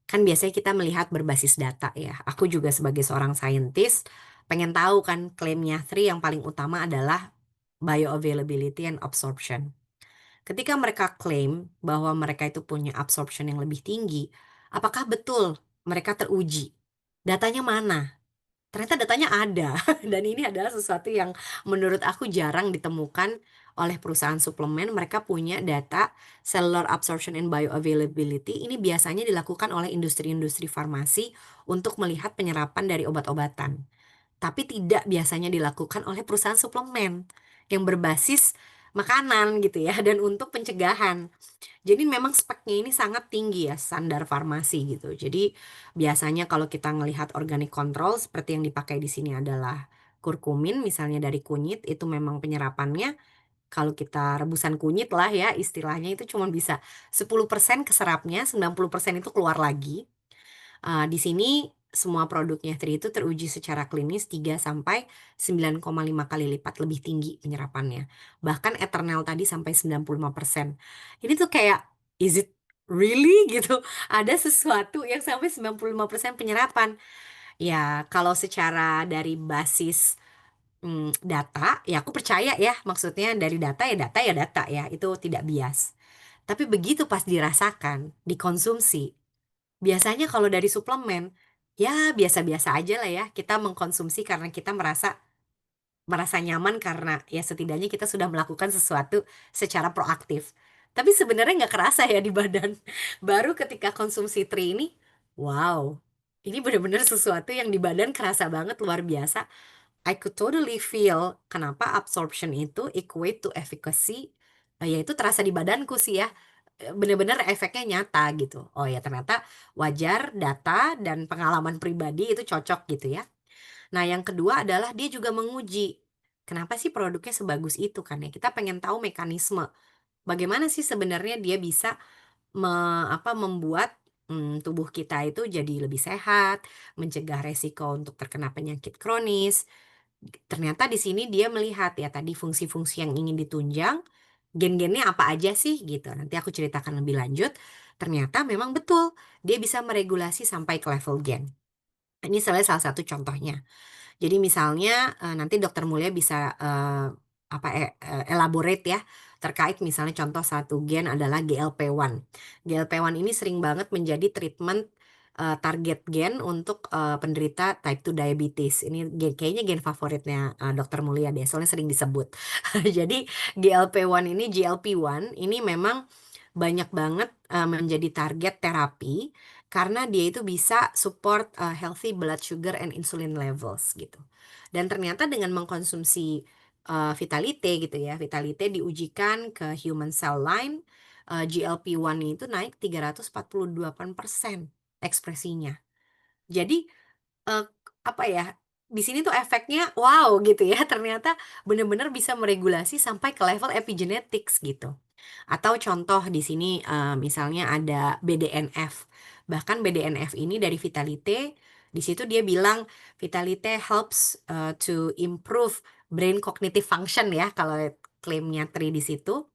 kan biasanya kita melihat berbasis data ya. Aku juga sebagai seorang saintis pengen tahu kan klaimnya Three yang paling utama adalah bioavailability and absorption. Ketika mereka klaim bahwa mereka itu punya absorption yang lebih tinggi, apakah betul mereka teruji? Datanya mana? Ternyata datanya ada. Dan ini adalah sesuatu yang menurut aku jarang ditemukan oleh perusahaan suplemen. Mereka punya data cellular absorption and bioavailability. Ini biasanya dilakukan oleh industri-industri farmasi untuk melihat penyerapan dari obat-obatan. Tapi tidak biasanya dilakukan oleh perusahaan suplemen yang berbasis makanan gitu ya dan untuk pencegahan. Jadi memang speknya ini sangat tinggi ya standar farmasi gitu. Jadi biasanya kalau kita ngelihat organic control seperti yang dipakai di sini adalah kurkumin misalnya dari kunyit itu memang penyerapannya kalau kita rebusan kunyit lah ya istilahnya itu cuma bisa 10% keserapnya, 90% itu keluar lagi. Di sini semua produknya Three itu teruji secara klinis 3 sampai 9,5 kali lipat lebih tinggi penyerapannya. Bahkan Eternal tadi sampai 95%. Ini tuh kayak, is it really gitu? Ada sesuatu yang sampai 95% penyerapan. Ya, kalau secara dari basis data, ya aku percaya ya, maksudnya dari data ya data ya data ya, itu tidak bias. Tapi begitu pas dirasakan, dikonsumsi, biasanya kalau dari suplemen, ya biasa-biasa aja lah ya. Kita mengkonsumsi karena kita merasa merasa nyaman karena ya setidaknya kita sudah melakukan sesuatu secara proaktif. Tapi sebenarnya nggak kerasa ya di badan. Baru ketika konsumsi tri ini, wow, ini benar-benar sesuatu yang di badan kerasa banget luar biasa. I could totally feel kenapa absorption itu equate to efficacy, yaitu terasa di badanku sih ya, bener-bener efeknya nyata gitu. Oh ya ternyata wajar data dan pengalaman pribadi itu cocok gitu ya. Nah yang kedua adalah dia juga menguji, kenapa sih produknya sebagus itu kan ya, kita pengen tahu mekanisme, bagaimana sih sebenarnya dia bisa membuat, tubuh kita itu jadi lebih sehat, mencegah resiko untuk terkena penyakit kronis. Ternyata di sini dia melihat ya tadi fungsi-fungsi yang ingin ditunjang, gen-gennya apa aja sih gitu. Nanti aku ceritakan lebih lanjut. Ternyata memang betul dia bisa meregulasi sampai ke level gen. Ini salah satu contohnya. Jadi misalnya, nanti Dokter Mulia bisa, elaborate ya, terkait misalnya contoh satu gen adalah GLP-1. GLP-1 ini sering banget menjadi treatment, target gen untuk, penderita type 2 diabetes. Ini kayaknya gen favoritnya, Dokter Mulia deh, soalnya sering disebut. Jadi GLP-1 ini memang banyak banget, menjadi target terapi karena dia itu bisa support, healthy blood sugar and insulin levels gitu. Dan ternyata dengan mengkonsumsi, Vitalite gitu ya, Vitalite diujikan ke human cell line, GLP-1 itu naik 348% ekspresinya. Jadi, eee, apa ya, di sini tuh efeknya wow gitu ya, ternyata benar-benar bisa meregulasi sampai ke level epigenetics gitu. Atau contoh di sini, misalnya ada BDNF. Bahkan BDNF ini dari Vitalite, di situ dia bilang Vitalite helps, to improve brain cognitive function ya, kalau klaimnya Tri di situ,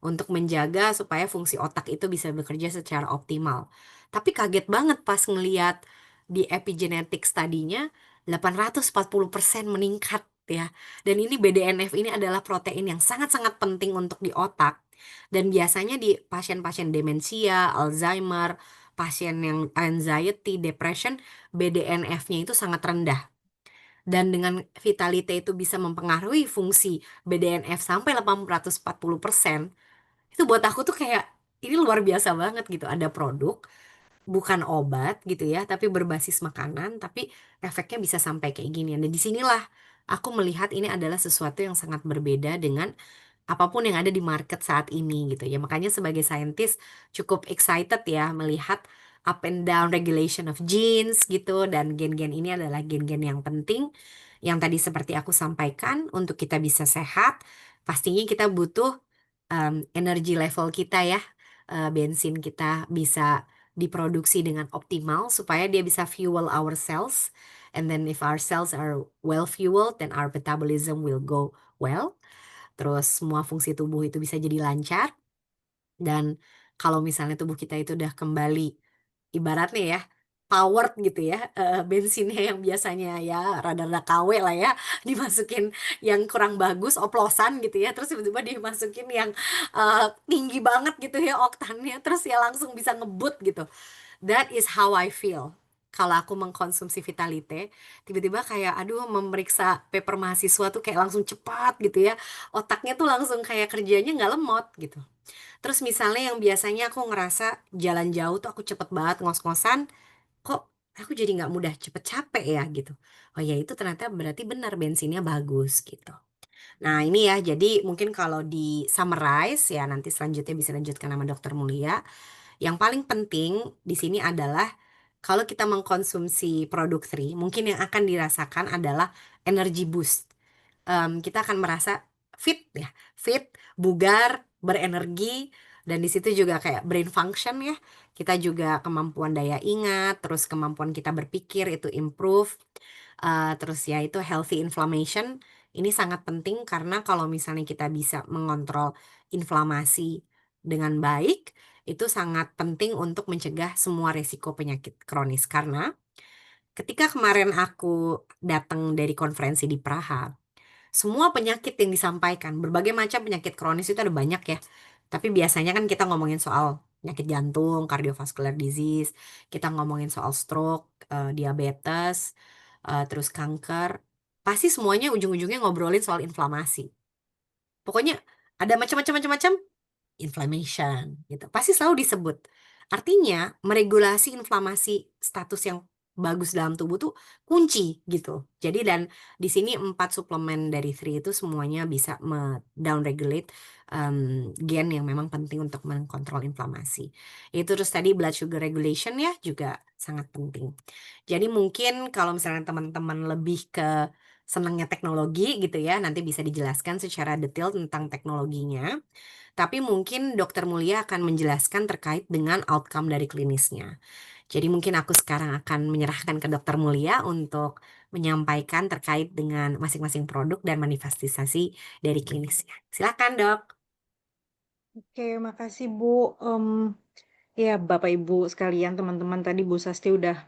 untuk menjaga supaya fungsi otak itu bisa bekerja secara optimal. Tapi kaget banget pas ngelihat di epigenetics tadinya 840% meningkat ya. Dan ini BDNF ini adalah protein yang sangat-sangat penting untuk di otak. Dan biasanya di pasien-pasien demensia, Alzheimer, pasien yang anxiety, depression, BDNF-nya itu sangat rendah. Dan dengan Vitalite itu bisa mempengaruhi fungsi BDNF sampai 840%, itu buat aku tuh kayak, ini luar biasa banget gitu, ada produk, bukan obat gitu ya, tapi berbasis makanan, tapi efeknya bisa sampai kayak gini. Dan di sinilah aku melihat ini adalah sesuatu yang sangat berbeda dengan apapun yang ada di market saat ini gitu ya. Makanya sebagai saintis cukup excited ya melihat, up and down regulation of genes gitu, dan gen-gen ini adalah gen-gen yang penting yang tadi seperti aku sampaikan untuk kita bisa sehat. Pastinya kita butuh energi level kita ya, bensin kita bisa diproduksi dengan optimal supaya dia bisa fuel our cells. And then if our cells are well fueled, then our metabolism will go well. Terus semua fungsi tubuh itu bisa jadi lancar. Dan kalau misalnya tubuh kita itu udah kembali, ibaratnya ya, powered gitu ya, bensinnya yang biasanya ya rada-rada KW lah ya, dimasukin yang kurang bagus, oplosan gitu ya, terus tiba-tiba dimasukin yang tinggi banget gitu ya oktannya, terus ya langsung bisa ngebut gitu. That is how I feel. Kalau aku mengkonsumsi Vitalite, tiba-tiba kayak aduh memeriksa paper mahasiswa tuh kayak langsung cepat gitu ya. Otaknya tuh langsung kayak kerjanya nggak lemot gitu. Terus misalnya yang biasanya aku ngerasa jalan jauh tuh aku cepet banget ngos-ngosan, kok aku jadi nggak mudah cepet capek ya gitu. Oh ya itu ternyata berarti benar bensinnya bagus gitu. Nah ini ya jadi mungkin kalau di summarize ya nanti selanjutnya bisa lanjutkan sama Dokter Mulia. Yang paling penting di sini adalah kalau kita mengkonsumsi produk Three, mungkin yang akan dirasakan adalah energy boost. Kita akan merasa fit ya, fit, bugar, berenergi, dan di situ juga kayak brain function ya. Kita juga kemampuan daya ingat, terus kemampuan kita berpikir itu improve. Terus ya itu healthy inflammation. Ini sangat penting karena kalau misalnya kita bisa mengontrol inflamasi dengan baik, itu sangat penting untuk mencegah semua resiko penyakit kronis. Karena ketika kemarin aku datang dari konferensi di Praha, semua penyakit yang disampaikan, berbagai macam penyakit kronis itu ada banyak ya. Tapi biasanya kan kita ngomongin soal penyakit jantung, cardiovascular disease, kita ngomongin soal stroke, diabetes, terus kanker. Pasti semuanya ujung-ujungnya ngobrolin soal inflamasi. Pokoknya ada macam-macam inflammation gitu. Pasti selalu disebut. Artinya meregulasi inflamasi status yang bagus dalam tubuh tuh kunci gitu. Jadi dan di sini 4 suplemen dari Three itu semuanya bisa down regulate gen yang memang penting untuk mengkontrol inflamasi. Itu terus tadi blood sugar regulation ya juga sangat penting. Jadi mungkin kalau misalnya teman-teman lebih ke senangnya teknologi gitu ya, nanti bisa dijelaskan secara detail tentang teknologinya. Tapi mungkin Dokter Mulia akan menjelaskan terkait dengan outcome dari klinisnya. Jadi mungkin aku sekarang akan menyerahkan ke Dokter Mulia untuk menyampaikan terkait dengan masing-masing produk dan manifestisasi dari klinisnya. Silakan, Dok. Oke, makasih Bu. Ya, Bapak Ibu sekalian, teman-teman, tadi Bu Sasti udah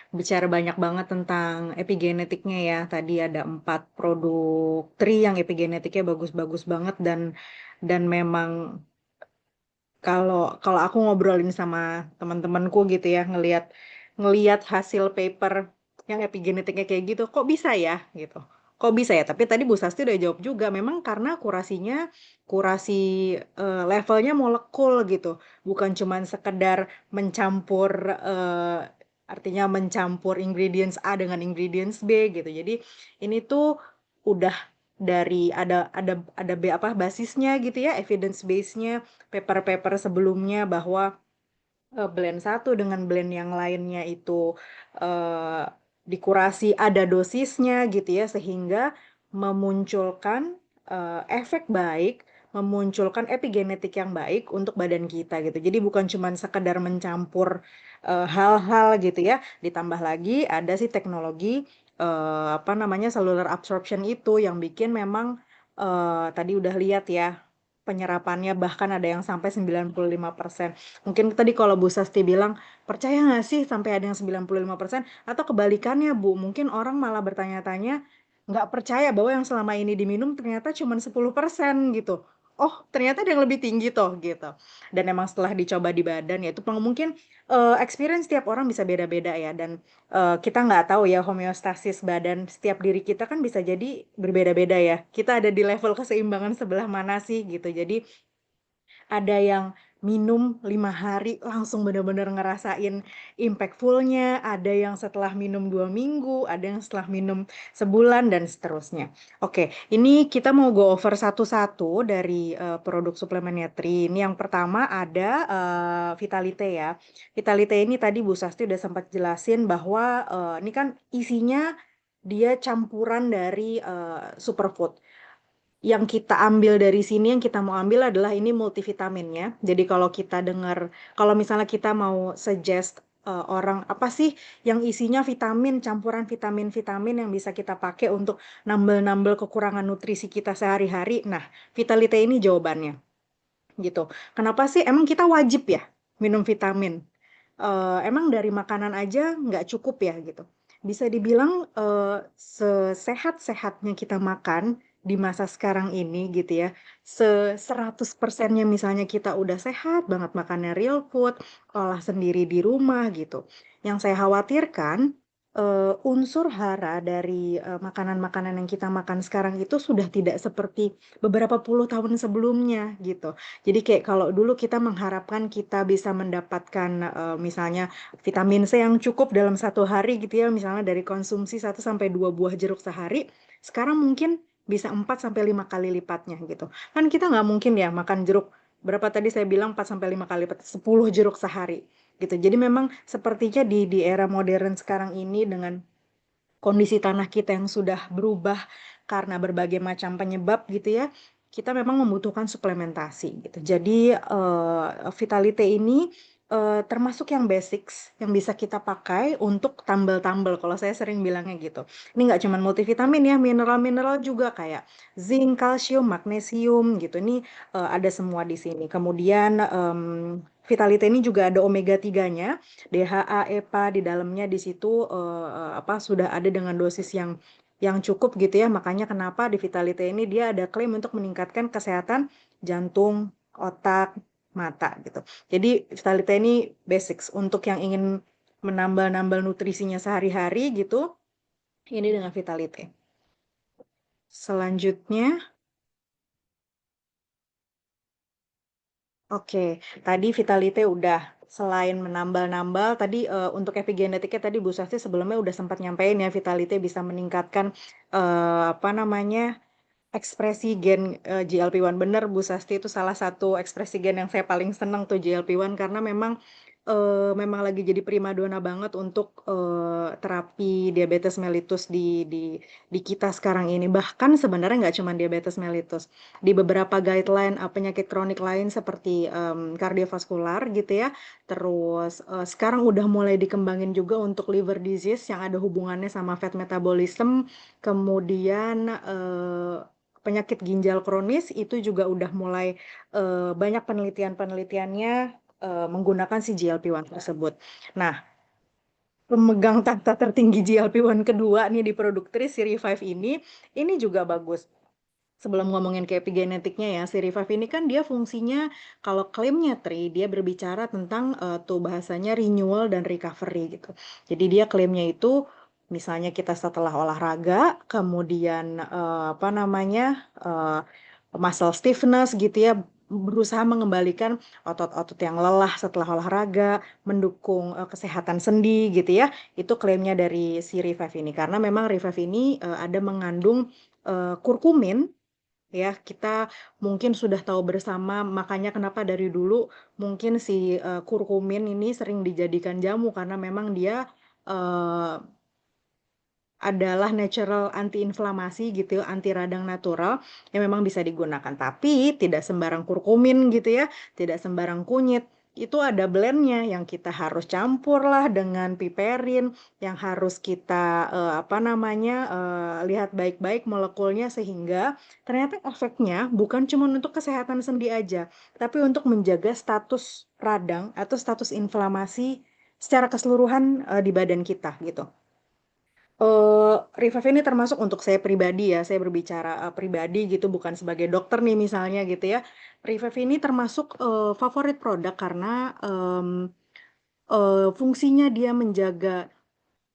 bicara banyak banget tentang epigenetiknya ya. Tadi ada 4 produk Tri yang epigenetiknya bagus-bagus banget dan memang kalau kalau aku ngobrolin sama teman-temanku gitu ya, ngelihat ngelihat hasil paper yang epigenetiknya kayak gitu, kok bisa ya gitu. Kok bisa ya? Tapi tadi Bu Sasti udah jawab juga, memang karena kurasi levelnya molekul gitu, bukan cuman sekedar mencampur artinya mencampur ingredients A dengan ingredients B gitu. Jadi ini tuh udah dari ada apa basisnya gitu ya, evidence base-nya paper-paper sebelumnya bahwa blend satu dengan blend yang lainnya itu eh, dikurasi ada dosisnya gitu ya sehingga memunculkan efek baik, memunculkan epigenetik yang baik untuk badan kita gitu. Jadi bukan cuma sekedar mencampur hal-hal gitu ya. Ditambah lagi ada sih teknologi apa namanya cellular absorption itu yang bikin memang tadi udah lihat ya penyerapannya bahkan ada yang sampai 95%. Mungkin tadi kalau Bu Sasti bilang, percaya nggak sih sampai ada yang 95%? Atau kebalikannya Bu, mungkin orang malah bertanya-tanya, nggak percaya bahwa yang selama ini diminum ternyata cuma 10% gitu. Oh, ternyata ada yang lebih tinggi toh gitu. Dan emang setelah dicoba di badan ya itu mungkin experience tiap orang bisa beda-beda ya. Dan kita nggak tahu ya homeostasis badan setiap diri kita kan bisa jadi berbeda-beda ya. Kita ada di level keseimbangan sebelah mana sih gitu. Jadi ada yang minum 5 hari langsung bener-bener ngerasain impactfulnya, ada yang setelah minum 2 minggu, ada yang setelah minum sebulan dan seterusnya. Oke, ini kita mau go over satu-satu dari produk suplemen Netri. Ini yang pertama ada Vitalite ya. Vitalite ini tadi Bu Sasti udah sempat jelasin bahwa ini kan isinya dia campuran dari superfood. Yang kita ambil dari sini, yang kita mau ambil adalah ini multivitaminnya. Jadi kalau kita dengar, kalau misalnya kita mau suggest orang apa sih yang isinya vitamin, campuran vitamin-vitamin yang bisa kita pakai untuk nambel-nambel kekurangan nutrisi kita sehari-hari. Nah, Vitalite ini jawabannya gitu. Kenapa sih? Emang kita wajib ya minum vitamin? Emang dari makanan aja nggak cukup ya gitu. Bisa dibilang sesehat-sehatnya kita makan di masa sekarang ini gitu ya, 100%-nya misalnya kita udah sehat banget makannya real food, olah sendiri di rumah gitu. Yang saya khawatirkan unsur hara dari makanan-makanan yang kita makan sekarang itu sudah tidak seperti beberapa puluh tahun sebelumnya gitu. Jadi kayak kalau dulu kita mengharapkan kita bisa mendapatkan misalnya vitamin C yang cukup dalam 1 hari gitu ya, misalnya dari konsumsi 1 sampai 2 buah jeruk sehari, sekarang mungkin bisa 4 sampai 5 kali lipatnya gitu. Kan kita nggak mungkin ya makan jeruk, berapa tadi saya bilang 4 sampai 5 kali lipat, 10 jeruk sehari gitu. Jadi memang sepertinya di era modern sekarang ini dengan kondisi tanah kita yang sudah berubah karena berbagai macam penyebab gitu ya, kita memang membutuhkan suplementasi gitu. Jadi Vitalite ini termasuk yang basics yang bisa kita pakai untuk tambel-tambel. Kalau saya sering bilangnya gitu. Ini nggak cuma multivitamin ya, mineral-mineral juga kayak zinc, kalsium, magnesium gitu. Ini ada semua di sini. Kemudian Vitalite ini juga ada omega 3-nya, DHA, EPA di dalamnya di situ apa sudah ada dengan dosis yang cukup gitu ya. Makanya kenapa di Vitalite ini dia ada klaim untuk meningkatkan kesehatan jantung, otak, mata gitu. Jadi Vitalite ini basics untuk yang ingin menambal-nambal nutrisinya sehari-hari gitu. Ini dengan Vitalite. Selanjutnya, oke, tadi Vitalite udah selain menambal-nambal, tadi untuk epigenetiknya tadi Bu Sasti sebelumnya udah sempat nyampein ya Vitalite bisa meningkatkan apa namanya ekspresi gen GLP-1. Bener Bu Sasti itu salah satu ekspresi gen yang saya paling seneng tuh GLP-1 karena memang lagi jadi primadona banget untuk terapi diabetes mellitus di kita sekarang ini. Bahkan sebenarnya nggak cuma diabetes mellitus, di beberapa guideline penyakit kronik lain seperti kardiovaskular gitu ya. Terus sekarang udah mulai dikembangin juga untuk liver disease yang ada hubungannya sama fat metabolism. Kemudian penyakit ginjal kronis itu juga udah mulai banyak penelitian-penelitiannya menggunakan si GLP-1 tersebut. Nah, pemegang tahta tertinggi GLP-1 kedua nih di produk Tris, si Revive ini juga bagus. Sebelum ngomongin ke epigenetiknya ya, si Revive ini kan dia fungsinya, kalau klaimnya Tri, dia berbicara tentang tuh bahasanya renewal dan recovery gitu. Jadi dia klaimnya itu, misalnya kita setelah olahraga, kemudian apa namanya, muscle stiffness gitu ya, berusaha mengembalikan otot-otot yang lelah setelah olahraga, mendukung kesehatan sendi gitu ya. Itu klaimnya dari si Revive ini. Karena memang Revive ini ada mengandung kurkumin ya, kita mungkin sudah tahu bersama, makanya kenapa dari dulu mungkin si kurkumin ini sering dijadikan jamu karena memang dia eh, adalah natural anti-inflamasi gitu, anti radang natural yang memang bisa digunakan. Tapi tidak sembarang kurkumin gitu ya, tidak sembarang kunyit. Itu ada blendnya yang kita harus campur lah dengan piperin, yang harus kita apa namanya lihat baik-baik molekulnya sehingga ternyata efeknya bukan cuma untuk kesehatan sendi aja, tapi untuk menjaga status radang atau status inflamasi secara keseluruhan di badan kita gitu. Revive ini termasuk untuk saya pribadi ya, saya berbicara pribadi gitu, bukan sebagai dokter nih misalnya gitu ya. Revive ini termasuk favorit produk karena fungsinya dia menjaga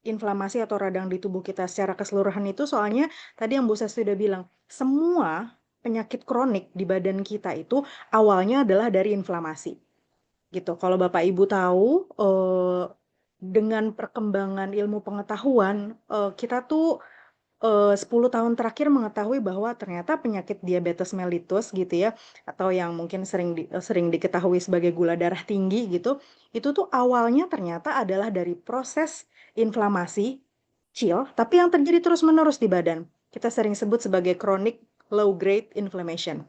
inflamasi atau radang di tubuh kita secara keseluruhan itu, soalnya tadi yang Bu Sesti sudah bilang, semua penyakit kronik di badan kita itu awalnya adalah dari inflamasi. gitu. Kalau Bapak Ibu tahu, dengan perkembangan ilmu pengetahuan, kita tuh 10 tahun terakhir mengetahui bahwa ternyata penyakit diabetes mellitus gitu ya, atau yang mungkin sering diketahui sebagai gula darah tinggi gitu, itu tuh awalnya ternyata adalah dari proses inflamasi kecil, tapi yang terjadi terus-menerus di badan. Kita sering sebut sebagai chronic low grade inflammation.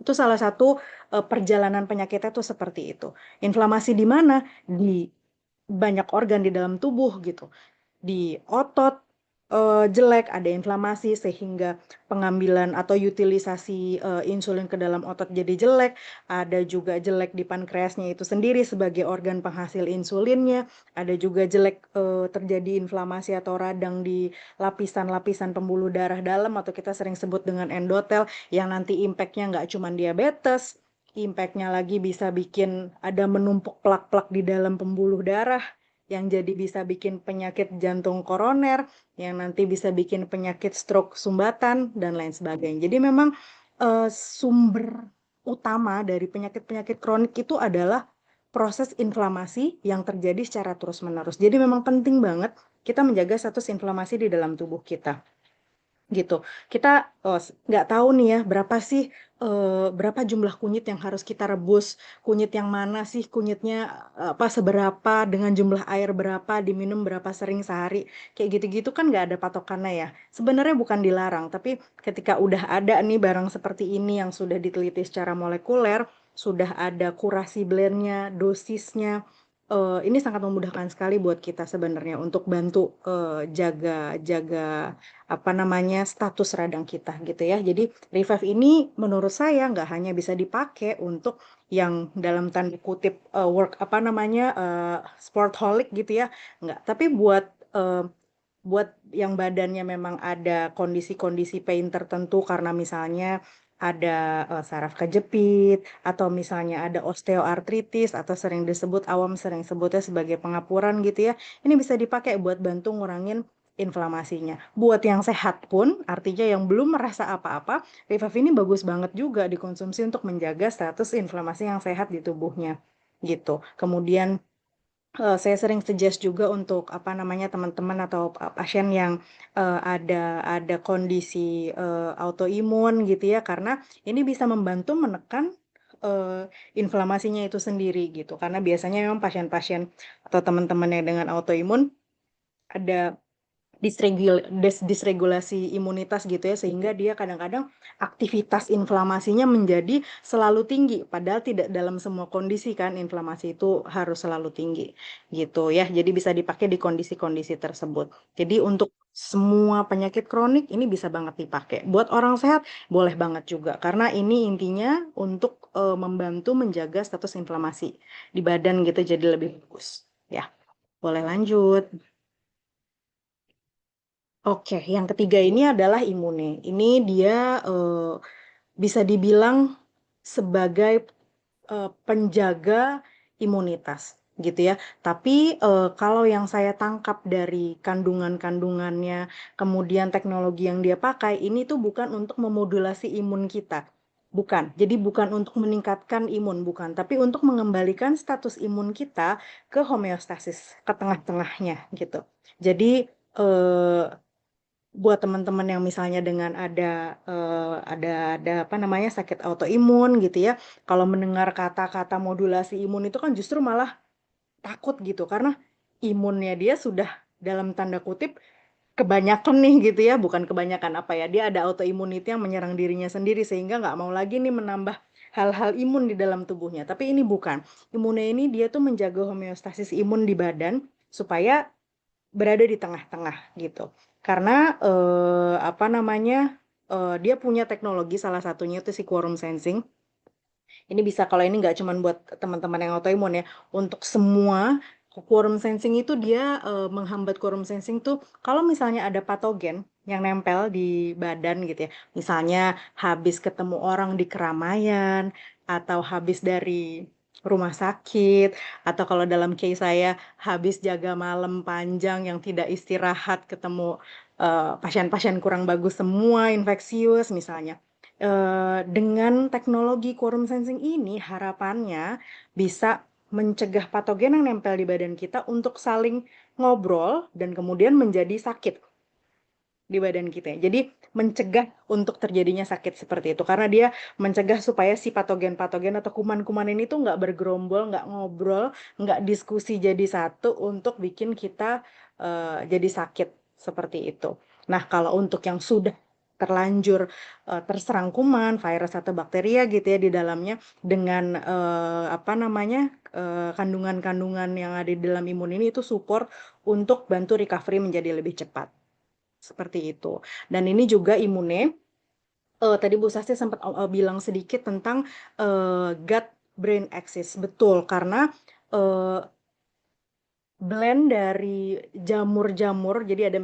Itu salah satu perjalanan penyakitnya tuh seperti itu. Inflamasi di mana? Di banyak organ di dalam tubuh gitu, di otot jelek, ada inflamasi sehingga pengambilan atau utilisasi insulin ke dalam otot jadi jelek, ada juga jelek di pankreasnya itu sendiri sebagai organ penghasil insulinnya, ada juga jelek terjadi inflamasi atau radang di lapisan-lapisan pembuluh darah dalam atau kita sering sebut dengan endotel yang nanti impactnya nggak cuma diabetes, impactnya lagi bisa bikin ada menumpuk plak-plak di dalam pembuluh darah yang jadi bisa bikin penyakit jantung koroner, yang nanti bisa bikin penyakit stroke sumbatan, dan lain sebagainya. Jadi memang sumber utama dari penyakit-penyakit kronik itu adalah proses inflamasi yang terjadi secara terus-menerus. Jadi memang penting banget kita menjaga status inflamasi di dalam tubuh kita gitu. Kita nggak tahu nih ya berapa jumlah kunyit yang harus kita rebus, kunyit yang mana sih kunyitnya apa seberapa dengan jumlah air berapa diminum berapa sering sehari, kayak gitu-gitu kan nggak ada patokannya ya. Sebenarnya bukan dilarang, tapi ketika udah ada nih barang seperti ini yang sudah diteliti secara molekuler, sudah ada kurasi blendnya, dosisnya. Ini sangat memudahkan sekali buat kita sebenarnya untuk bantu jaga jaga apa namanya status radang kita gitu ya. Jadi Revive ini menurut saya nggak hanya bisa dipakai untuk yang dalam tanda kutip work apa namanya sportholic gitu ya, nggak. Tapi buat yang badannya memang ada kondisi-kondisi pain tertentu karena misalnya ada saraf kejepit atau misalnya ada osteoartritis atau sering sebutnya sebagai pengapuran gitu ya. Ini bisa dipakai buat bantu ngurangin inflamasinya. Buat yang sehat pun, artinya yang belum merasa apa-apa, Revive ini bagus banget juga dikonsumsi untuk menjaga status inflamasi yang sehat di tubuhnya gitu. Kemudian saya sering suggest juga untuk apa namanya teman-teman atau pasien yang ada kondisi autoimun gitu ya, karena ini bisa membantu menekan eh, inflamasinya itu sendiri gitu. Karena biasanya memang pasien-pasien atau teman-teman yang dengan autoimun ada disregulasi imunitas gitu ya sehingga dia kadang-kadang aktivitas inflamasinya menjadi selalu tinggi padahal tidak dalam semua kondisi kan inflamasi itu harus selalu tinggi gitu ya, jadi bisa dipakai di kondisi-kondisi tersebut. Jadi untuk semua penyakit kronik ini bisa banget dipakai, buat orang sehat boleh banget juga karena ini intinya untuk membantu menjaga status inflamasi di badan gitu jadi lebih bagus ya. Boleh lanjut. Oke, yang ketiga ini adalah imune. Ini dia bisa dibilang sebagai penjaga imunitas gitu ya. Tapi kalau yang saya tangkap dari kandungan-kandungannya, kemudian teknologi yang dia pakai, ini tuh bukan untuk memodulasi imun kita. Bukan. Jadi bukan untuk meningkatkan imun, bukan. Tapi untuk mengembalikan status imun kita ke homeostasis, ke tengah-tengahnya gitu. Jadi eh, buat teman-teman yang misalnya dengan ada apa namanya sakit autoimun gitu ya, kalau mendengar kata-kata modulasi imun itu kan justru malah takut gitu karena imunnya dia sudah dalam tanda kutip kebanyakan nih gitu ya, bukan kebanyakan apa ya, dia ada autoimmunity yang menyerang dirinya sendiri sehingga nggak mau lagi nih menambah hal-hal imun di dalam tubuhnya. Tapi ini bukan, imunnya ini dia tuh menjaga homeostasis imun di badan supaya berada di tengah-tengah gitu. Karena apa namanya dia punya teknologi salah satunya itu si quorum sensing. Ini bisa kalau ini nggak cuma buat teman-teman yang autoimun ya, untuk semua quorum sensing itu dia menghambat quorum sensing tuh kalau misalnya ada patogen yang nempel di badan gitu ya. Misalnya habis ketemu orang di keramaian atau habis dari rumah sakit atau kalau dalam case saya habis jaga malam panjang yang tidak istirahat ketemu pasien-pasien kurang bagus semua infeksius misalnya. Dengan teknologi quorum sensing ini harapannya bisa mencegah patogen yang nempel di badan kita untuk saling ngobrol dan kemudian menjadi sakit di badan kita. Jadi mencegah untuk terjadinya sakit seperti itu. Karena dia mencegah supaya si patogen-patogen atau kuman-kuman ini tuh nggak bergerombol, nggak ngobrol, nggak diskusi jadi satu untuk bikin kita jadi sakit seperti itu. Nah, kalau untuk yang sudah terlanjur terserang kuman, virus atau bakteria gitu ya di dalamnya dengan apa namanya kandungan-kandungan yang ada di dalam imun ini itu support untuk bantu recovery menjadi lebih cepat. Seperti itu. Dan ini juga imunnya, tadi Bu Sasti sempat bilang sedikit tentang gut brain axis. Betul, karena eh, blend dari jamur-jamur, jadi ada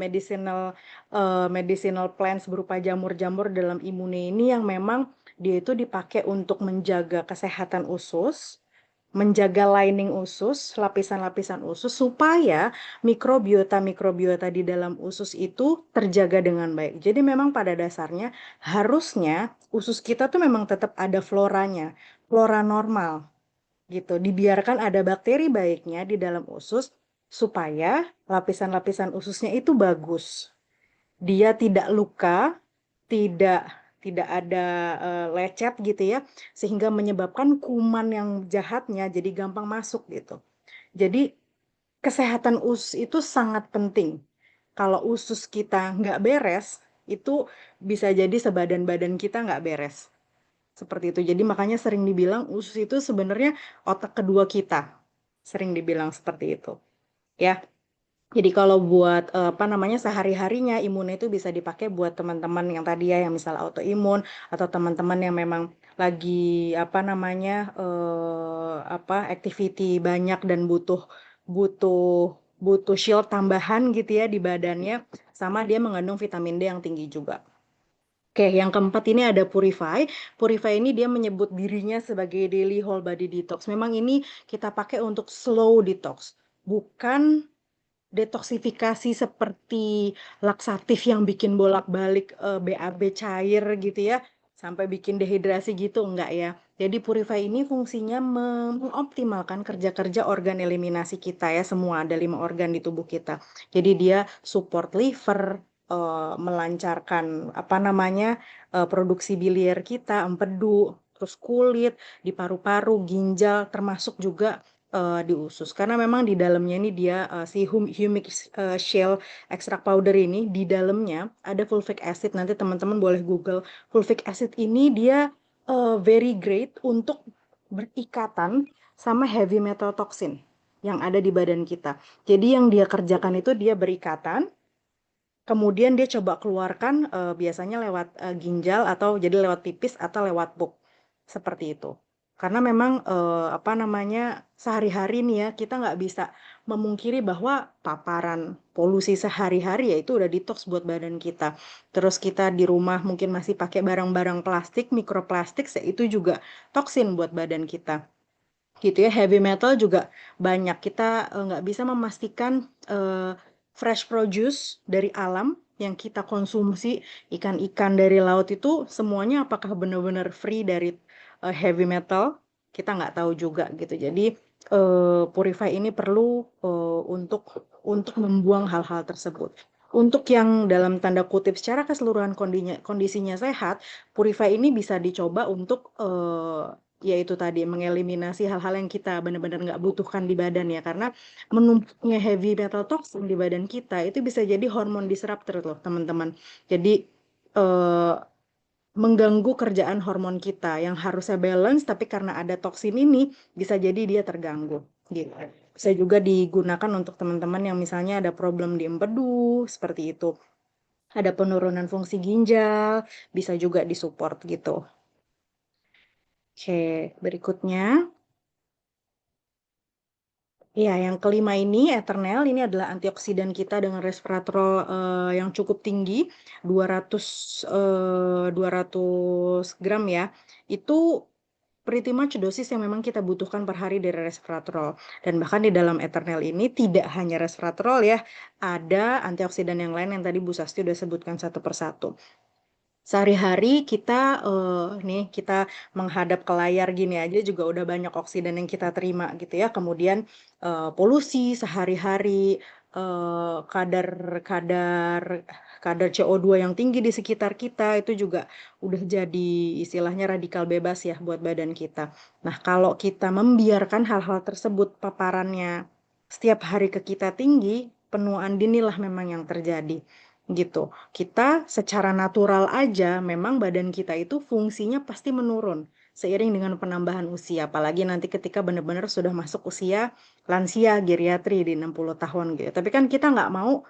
medicinal plants berupa jamur-jamur dalam imunnya ini yang memang dia itu dipakai untuk menjaga kesehatan usus, menjaga lining usus, lapisan-lapisan usus supaya mikrobiota-mikrobiota di dalam usus itu terjaga dengan baik. Jadi memang pada dasarnya harusnya usus kita tuh memang tetap ada floranya, flora normal gitu. Dibiarkan ada bakteri baiknya di dalam usus supaya lapisan-lapisan ususnya itu bagus. Dia tidak luka, tidak tidak ada lecet gitu ya, sehingga menyebabkan kuman yang jahatnya jadi gampang masuk gitu. Jadi kesehatan usus itu sangat penting. Kalau usus kita nggak beres, itu bisa jadi sebadan-badan kita nggak beres. Seperti itu. Jadi makanya sering dibilang usus itu sebenarnya otak kedua kita. Sering dibilang seperti itu. Ya. Jadi kalau buat apa namanya sehari-harinya imun itu bisa dipakai buat teman-teman yang tadi ya yang misal autoimun atau teman-teman yang memang lagi apa namanya apa activity banyak dan butuh butuh butuh shield tambahan gitu ya di badannya sama dia mengandung vitamin D yang tinggi juga. Oke, yang keempat ini ada Purify. Purify ini dia menyebut dirinya sebagai daily whole body detox. Memang ini kita pakai untuk slow detox, bukan detoksifikasi seperti laksatif yang bikin bolak-balik BAB cair gitu ya, sampai bikin dehidrasi gitu, enggak ya. Jadi Purify ini fungsinya mengoptimalkan kerja-kerja organ eliminasi kita ya, semua ada 5 organ di tubuh kita. Jadi dia support liver, melancarkan apa namanya produksi biliar kita, empedu, terus kulit, di paru-paru, ginjal, termasuk juga di usus karena memang di dalamnya ini dia si humic shell extract powder ini di dalamnya ada fulvic acid nanti teman-teman boleh Google fulvic acid ini dia very great untuk berikatan sama heavy metal toxin yang ada di badan kita jadi yang dia kerjakan itu dia berikatan kemudian dia coba keluarkan biasanya lewat ginjal atau jadi lewat pipis atau lewat pup. Seperti itu. Karena memang apa namanya sehari-hari nih ya kita nggak bisa memungkiri bahwa paparan polusi sehari-hari ya itu udah detox buat badan kita. Terus kita di rumah mungkin masih pakai barang-barang plastik, mikroplastik, itu juga toksin buat badan kita gitu ya heavy metal juga banyak kita nggak bisa memastikan eh, fresh produce dari alam yang kita konsumsi ikan-ikan dari laut itu semuanya apakah benar-benar free dari heavy metal kita nggak tahu juga gitu jadi Purify ini perlu untuk membuang hal-hal tersebut untuk yang dalam tanda kutip secara keseluruhan kondisinya sehat Purify ini bisa dicoba untuk yaitu tadi mengeliminasi hal-hal yang kita benar-benar nggak butuhkan di badan ya karena menumpuknya heavy metal toxin di badan kita itu bisa jadi hormon disruptor loh teman-teman jadi eh, mengganggu kerjaan hormon kita yang harusnya balance tapi karena ada toksin ini bisa jadi dia terganggu gitu bisa juga digunakan untuk teman-teman yang misalnya ada problem di empedu seperti itu ada penurunan fungsi ginjal bisa juga disupport gitu oke berikutnya ya, yang kelima ini Eternal ini adalah antioksidan kita dengan resveratrol yang cukup tinggi 200 200 gram ya. Itu pretty much dosis yang memang kita butuhkan per hari dari resveratrol. Dan bahkan di dalam Eternal ini tidak hanya resveratrol ya, ada antioksidan yang lain yang tadi Bu Sasti udah sebutkan satu persatu. Sehari-hari kita nih kita menghadap ke layar gini aja juga udah banyak oksidan yang kita terima gitu ya. Kemudian polusi sehari-hari, kadar kadar kadar CO2 yang tinggi di sekitar kita itu juga udah jadi istilahnya radikal bebas ya buat badan kita. Nah, kalau kita membiarkan hal-hal tersebut paparannya setiap hari ke kita tinggi, penuaan dinilah memang yang terjadi gitu. Kita secara natural aja memang badan kita itu fungsinya pasti menurun seiring dengan penambahan usia. Apalagi nanti ketika benar-benar sudah masuk usia lansia geriatri di 60 tahun gitu. Tapi kan kita nggak mau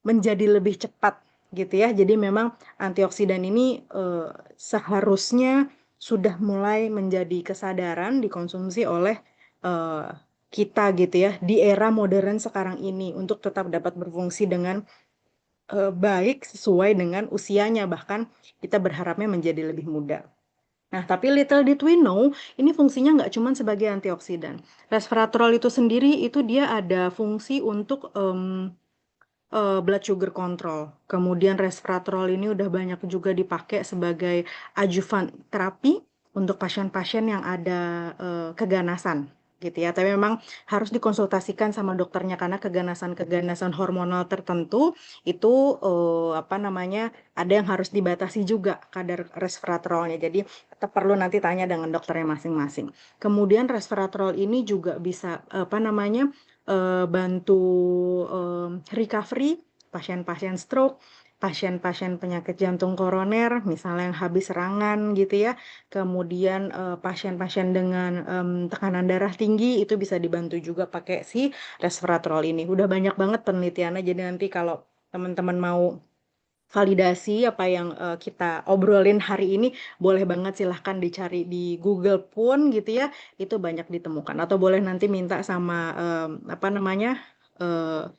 menjadi lebih cepat gitu ya. Jadi memang antioksidan ini seharusnya sudah mulai menjadi kesadaran dikonsumsi oleh eh, kita gitu ya di era modern sekarang ini untuk tetap dapat berfungsi dengan baik sesuai dengan usianya, bahkan kita berharapnya menjadi lebih muda. Nah, tapi little did we know, ini fungsinya nggak cuma sebagai antioksidan. Resveratrol itu sendiri, itu dia ada fungsi untuk blood sugar control. Kemudian resveratrol ini udah banyak juga dipakai sebagai adjuvan terapi untuk pasien-pasien yang ada keganasan gitu ya. Tapi memang harus dikonsultasikan sama dokternya karena keganasan-keganasan hormonal tertentu itu apa namanya ada yang harus dibatasi juga kadar resveratrolnya. Jadi tetap perlu nanti tanya dengan dokternya masing-masing. Kemudian resveratrol ini juga bisa apa namanya bantu recovery pasien-pasien stroke, pasien-pasien penyakit jantung koroner, misalnya yang habis serangan gitu ya. Kemudian pasien-pasien dengan tekanan darah tinggi itu bisa dibantu juga pakai si resveratrol ini. Udah banyak banget penelitiannya, jadi nanti kalau teman-teman mau validasi apa yang kita obrolin hari ini, boleh banget silahkan dicari di Google pun gitu ya, itu banyak ditemukan. Atau boleh nanti minta sama apa namanya eh,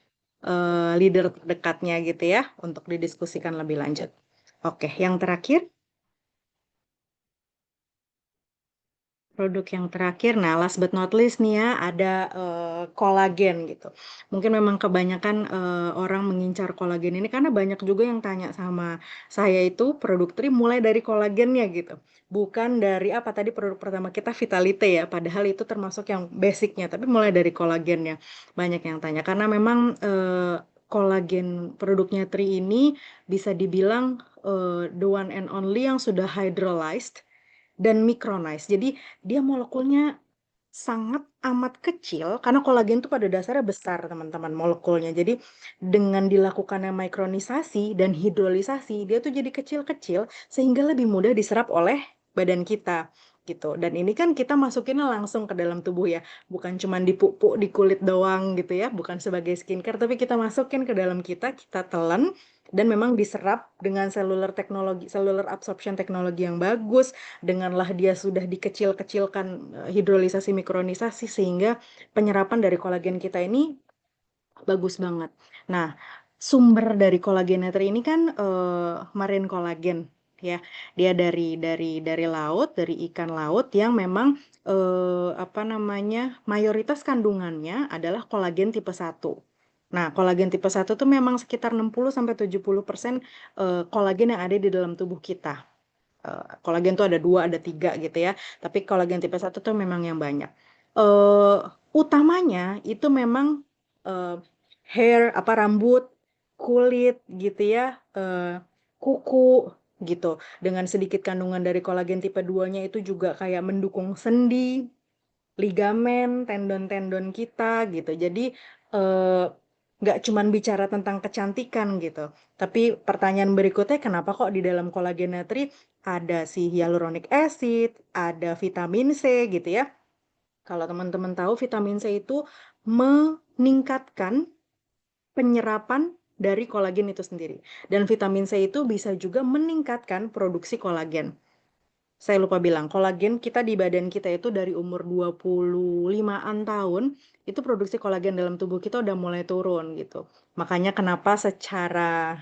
leader terdekatnya gitu ya, untuk didiskusikan lebih lanjut. Oke, yang terakhir. Produk yang terakhir, nah last but not least nih ya, ada kolagen gitu. Mungkin memang kebanyakan orang mengincar kolagen ini karena banyak juga yang tanya sama saya itu produk Tri mulai dari kolagennya gitu. Bukan dari apa tadi produk pertama kita Vitalite ya, padahal itu termasuk yang basicnya, tapi mulai dari kolagennya. Banyak yang tanya karena memang kolagen produknya Tri ini bisa dibilang the one and only yang sudah hydrolyzed dan micronized. Jadi dia molekulnya sangat amat kecil karena kolagen itu pada dasarnya besar teman-teman molekulnya. Jadi dengan dilakukannya mikronisasi dan hidrolisasi dia tuh jadi kecil-kecil sehingga lebih mudah diserap oleh badan kita gitu. Dan ini kan kita masukinnya langsung ke dalam tubuh ya, bukan cuma dipupuk di kulit doang gitu ya, bukan sebagai skincare tapi kita masukin ke dalam kita telan dan memang diserap dengan cellular absorption teknologi yang bagus, denganlah dia sudah dikecil-kecilkan hidrolisasi mikronisasi sehingga penyerapan dari kolagen kita ini bagus banget. Nah, sumber dari kolagen natrium ini kan marine kolagen ya. Dia dari laut, dari ikan laut yang memang apa namanya? Mayoritas kandungannya adalah kolagen tipe 1. Nah, kolagen tipe 1 tuh memang sekitar 60 sampai 70% kolagen yang ada di dalam tubuh kita. Kolagen tuh ada 2, ada 3 gitu ya. Tapi kolagen tipe 1 tuh memang yang banyak. Eh Utamanya itu memang eh, hair, apa rambut, kulit gitu ya, kuku gitu. Dengan sedikit kandungan dari kolagen tipe 2-nya itu juga kayak mendukung sendi, ligamen, tendon-tendon kita gitu. Jadi eh, nggak cuman bicara tentang kecantikan gitu. Tapi pertanyaan berikutnya, kenapa kok di dalam kolagen natri ada si hyaluronic acid, ada vitamin C gitu ya. Kalau teman-teman tahu vitamin C itu meningkatkan penyerapan dari kolagen itu sendiri. Dan vitamin C itu bisa juga meningkatkan produksi kolagen. Saya lupa bilang, kolagen kita di badan kita itu dari umur 25-an tahun, itu produksi kolagen dalam tubuh kita udah mulai turun gitu. Makanya kenapa secara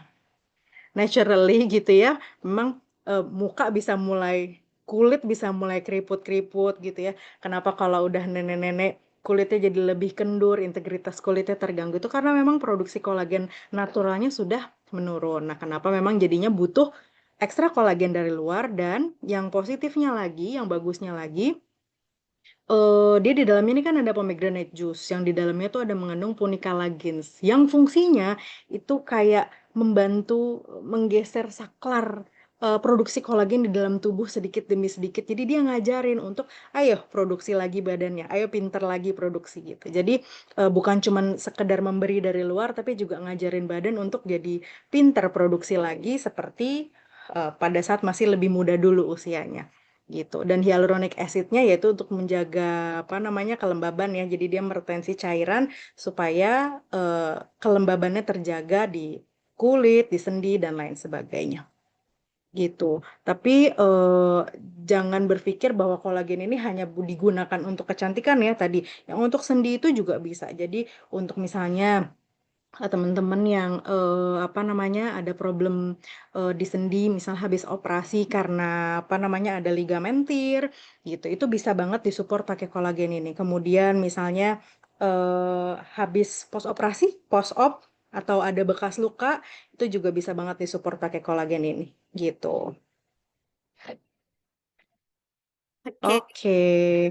naturally gitu ya, memang muka bisa mulai, kulit bisa mulai keriput-keriput gitu ya. Kenapa kalau udah nenek-nenek kulitnya jadi lebih kendur, integritas kulitnya terganggu itu karena memang produksi kolagen naturalnya sudah menurun. Nah, kenapa memang jadinya butuh ekstra kolagen dari luar, dan yang positifnya lagi, yang bagusnya lagi, dia di dalamnya ini kan ada pomegranate juice yang di dalamnya tuh ada mengandung punica lagens yang fungsinya itu kayak membantu menggeser saklar produksi kolagen di dalam tubuh sedikit demi sedikit. Jadi dia ngajarin untuk ayo produksi lagi badannya, ayo pinter lagi produksi gitu. Jadi bukan cuman sekedar memberi dari luar tapi juga ngajarin badan untuk jadi pinter produksi lagi seperti pada saat masih lebih muda dulu usianya gitu. Dan hyaluronic acidnya yaitu untuk menjaga apa namanya kelembaban ya. Jadi dia meretensi cairan supaya kelembabannya terjaga di kulit, di sendi dan lain sebagainya gitu. Tapi jangan berpikir bahwa kolagen ini hanya digunakan untuk kecantikan ya tadi. Yang untuk sendi itu juga bisa. Jadi untuk misalnya teman-teman yang apa namanya ada problem di sendi misal habis operasi karena apa namanya ada ligamentir gitu itu bisa banget disupport pakai kolagen ini kemudian misalnya habis post operasi post op atau ada bekas luka itu juga bisa banget disupport pakai kolagen ini gitu. Oke. Oke.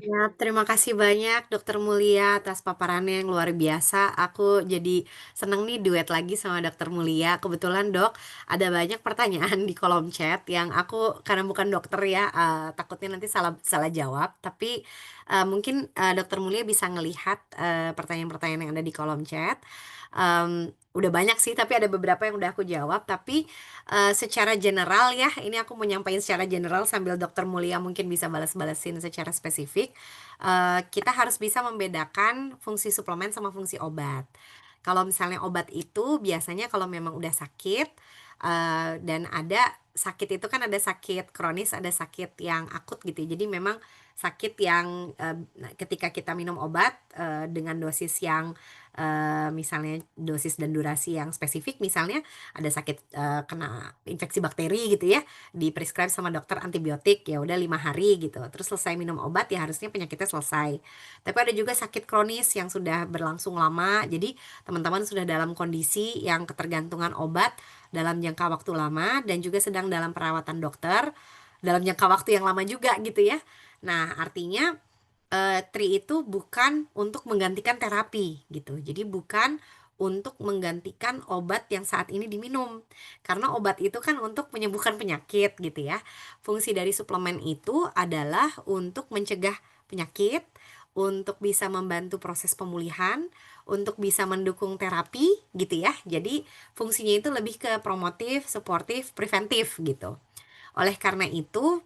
Ya, terima kasih banyak Dokter Mulia atas paparannya yang luar biasa. Aku jadi seneng nih duet lagi sama Dokter Mulia. Kebetulan Dok, ada banyak pertanyaan di kolom chat yang aku karena bukan dokter ya, takutnya nanti salah salah jawab. Tapi mungkin Dokter Mulia bisa ngelihat pertanyaan-pertanyaan yang ada di kolom chat. Udah banyak sih, tapi ada beberapa yang udah aku jawab. Tapi secara general ya, ini aku mau nyampaikan secara general sambil Dokter Mulia mungkin bisa balas-balasin secara spesifik. Kita harus bisa membedakan fungsi suplemen sama fungsi obat. Kalau misalnya obat itu biasanya kalau memang udah sakit dan ada sakit itu kan ada sakit kronis, ada sakit yang akut gitu ya. Jadi memang sakit yang ketika kita minum obat dengan dosis yang misalnya dosis dan durasi yang spesifik, misalnya ada sakit kena infeksi bakteri gitu ya, diprescribe sama dokter antibiotik ya udah 5 hari gitu, terus selesai minum obat ya harusnya penyakitnya selesai. Tapi ada juga sakit kronis yang sudah berlangsung lama, jadi teman-teman sudah dalam kondisi yang ketergantungan obat dalam jangka waktu lama dan juga sedang dalam perawatan dokter dalam jangka waktu yang lama juga gitu ya. Nah, artinya tri itu bukan untuk menggantikan terapi gitu. Jadi bukan untuk menggantikan obat yang saat ini diminum. Karena obat itu kan untuk menyembuhkan penyakit gitu ya. Fungsi dari suplemen itu adalah untuk mencegah penyakit, untuk bisa membantu proses pemulihan, untuk bisa mendukung terapi gitu ya. Jadi fungsinya itu lebih ke promotif, suportif, preventif gitu. Oleh karena itu,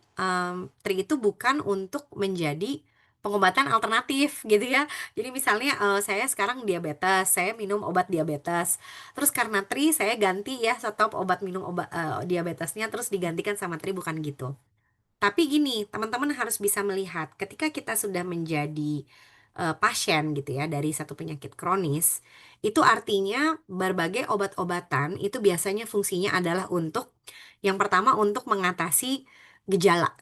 tri itu bukan untuk menjadi pengobatan alternatif gitu ya. Jadi misalnya saya sekarang diabetes, saya minum obat diabetes. Terus karena tri saya ganti ya stop obat minum obat diabetesnya terus digantikan sama tri bukan gitu. Tapi gini, teman-teman harus bisa melihat ketika kita sudah menjadi pasien gitu ya dari satu penyakit kronis, itu artinya berbagai obat-obatan itu biasanya fungsinya adalah untuk yang pertama untuk mengatasi gejala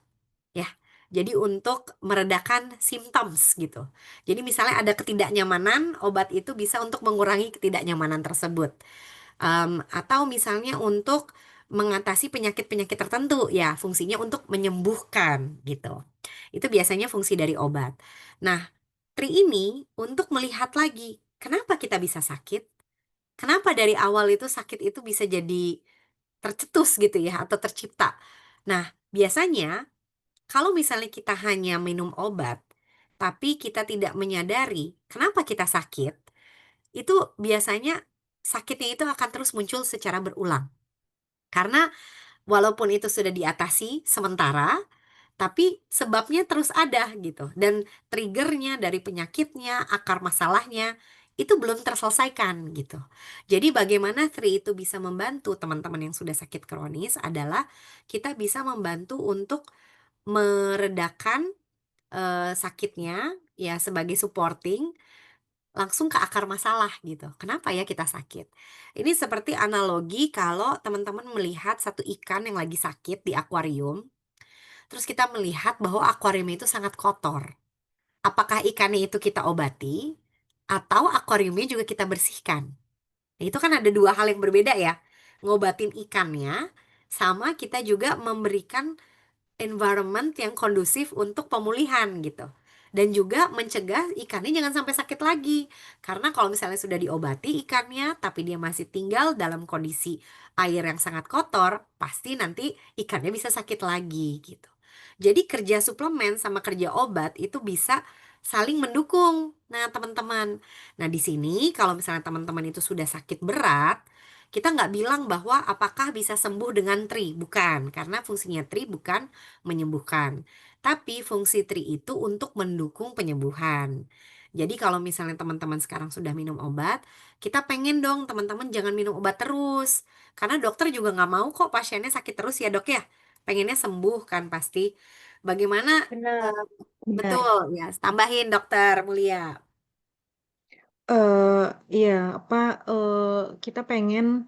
ya. Jadi untuk meredakan symptoms gitu. Jadi misalnya ada ketidaknyamanan, obat itu bisa untuk mengurangi ketidaknyamanan tersebut. Atau misalnya untuk mengatasi penyakit-penyakit tertentu ya fungsinya untuk menyembuhkan gitu. Itu biasanya fungsi dari obat. Nah, tri ini untuk melihat lagi kenapa kita bisa sakit, kenapa dari awal itu sakit itu bisa jadi tercetus gitu ya atau tercipta. Nah, biasanya kalau misalnya kita hanya minum obat tapi kita tidak menyadari kenapa kita sakit, itu biasanya sakitnya itu akan terus muncul secara berulang. Karena walaupun itu sudah diatasi sementara, tapi sebabnya terus ada gitu. Dan triggernya dari penyakitnya, akar masalahnya, itu belum terselesaikan gitu. Jadi bagaimana Tri itu bisa membantu teman-teman yang sudah sakit kronis adalah kita bisa membantu untuk meredakan sakitnya ya sebagai supporting langsung ke akar masalah gitu. Kenapa ya kita sakit? Ini seperti analogi kalau teman-teman melihat satu ikan yang lagi sakit di akuarium, terus kita melihat bahwa akuarium itu sangat kotor. Apakah ikannya itu kita obati atau akuariumnya juga kita bersihkan? Nah, itu kan ada dua hal yang berbeda ya. Ngobatin ikannya sama kita juga memberikan environment yang kondusif untuk pemulihan gitu. Dan juga mencegah ikannya jangan sampai sakit lagi. Karena kalau misalnya sudah diobati ikannya, tapi dia masih tinggal dalam kondisi air yang sangat kotor, pasti nanti ikannya bisa sakit lagi gitu. Jadi kerja suplemen sama kerja obat itu bisa saling mendukung. Nah, teman-teman. Nah, di sini kalau misalnya teman-teman itu sudah sakit berat, kita nggak bilang bahwa apakah bisa sembuh dengan tri, bukan. Karena fungsinya tri bukan menyembuhkan. Tapi fungsi tri itu untuk mendukung penyembuhan. Jadi kalau misalnya teman-teman sekarang sudah minum obat, kita pengen dong teman-teman jangan minum obat terus. Karena dokter juga nggak mau kok pasiennya sakit terus ya dok ya. Pengennya sembuh kan pasti. Bagaimana? Benar, eh, benar. betul ya, tambahin dokter Mulia. Eh, iya, apa kita pengen,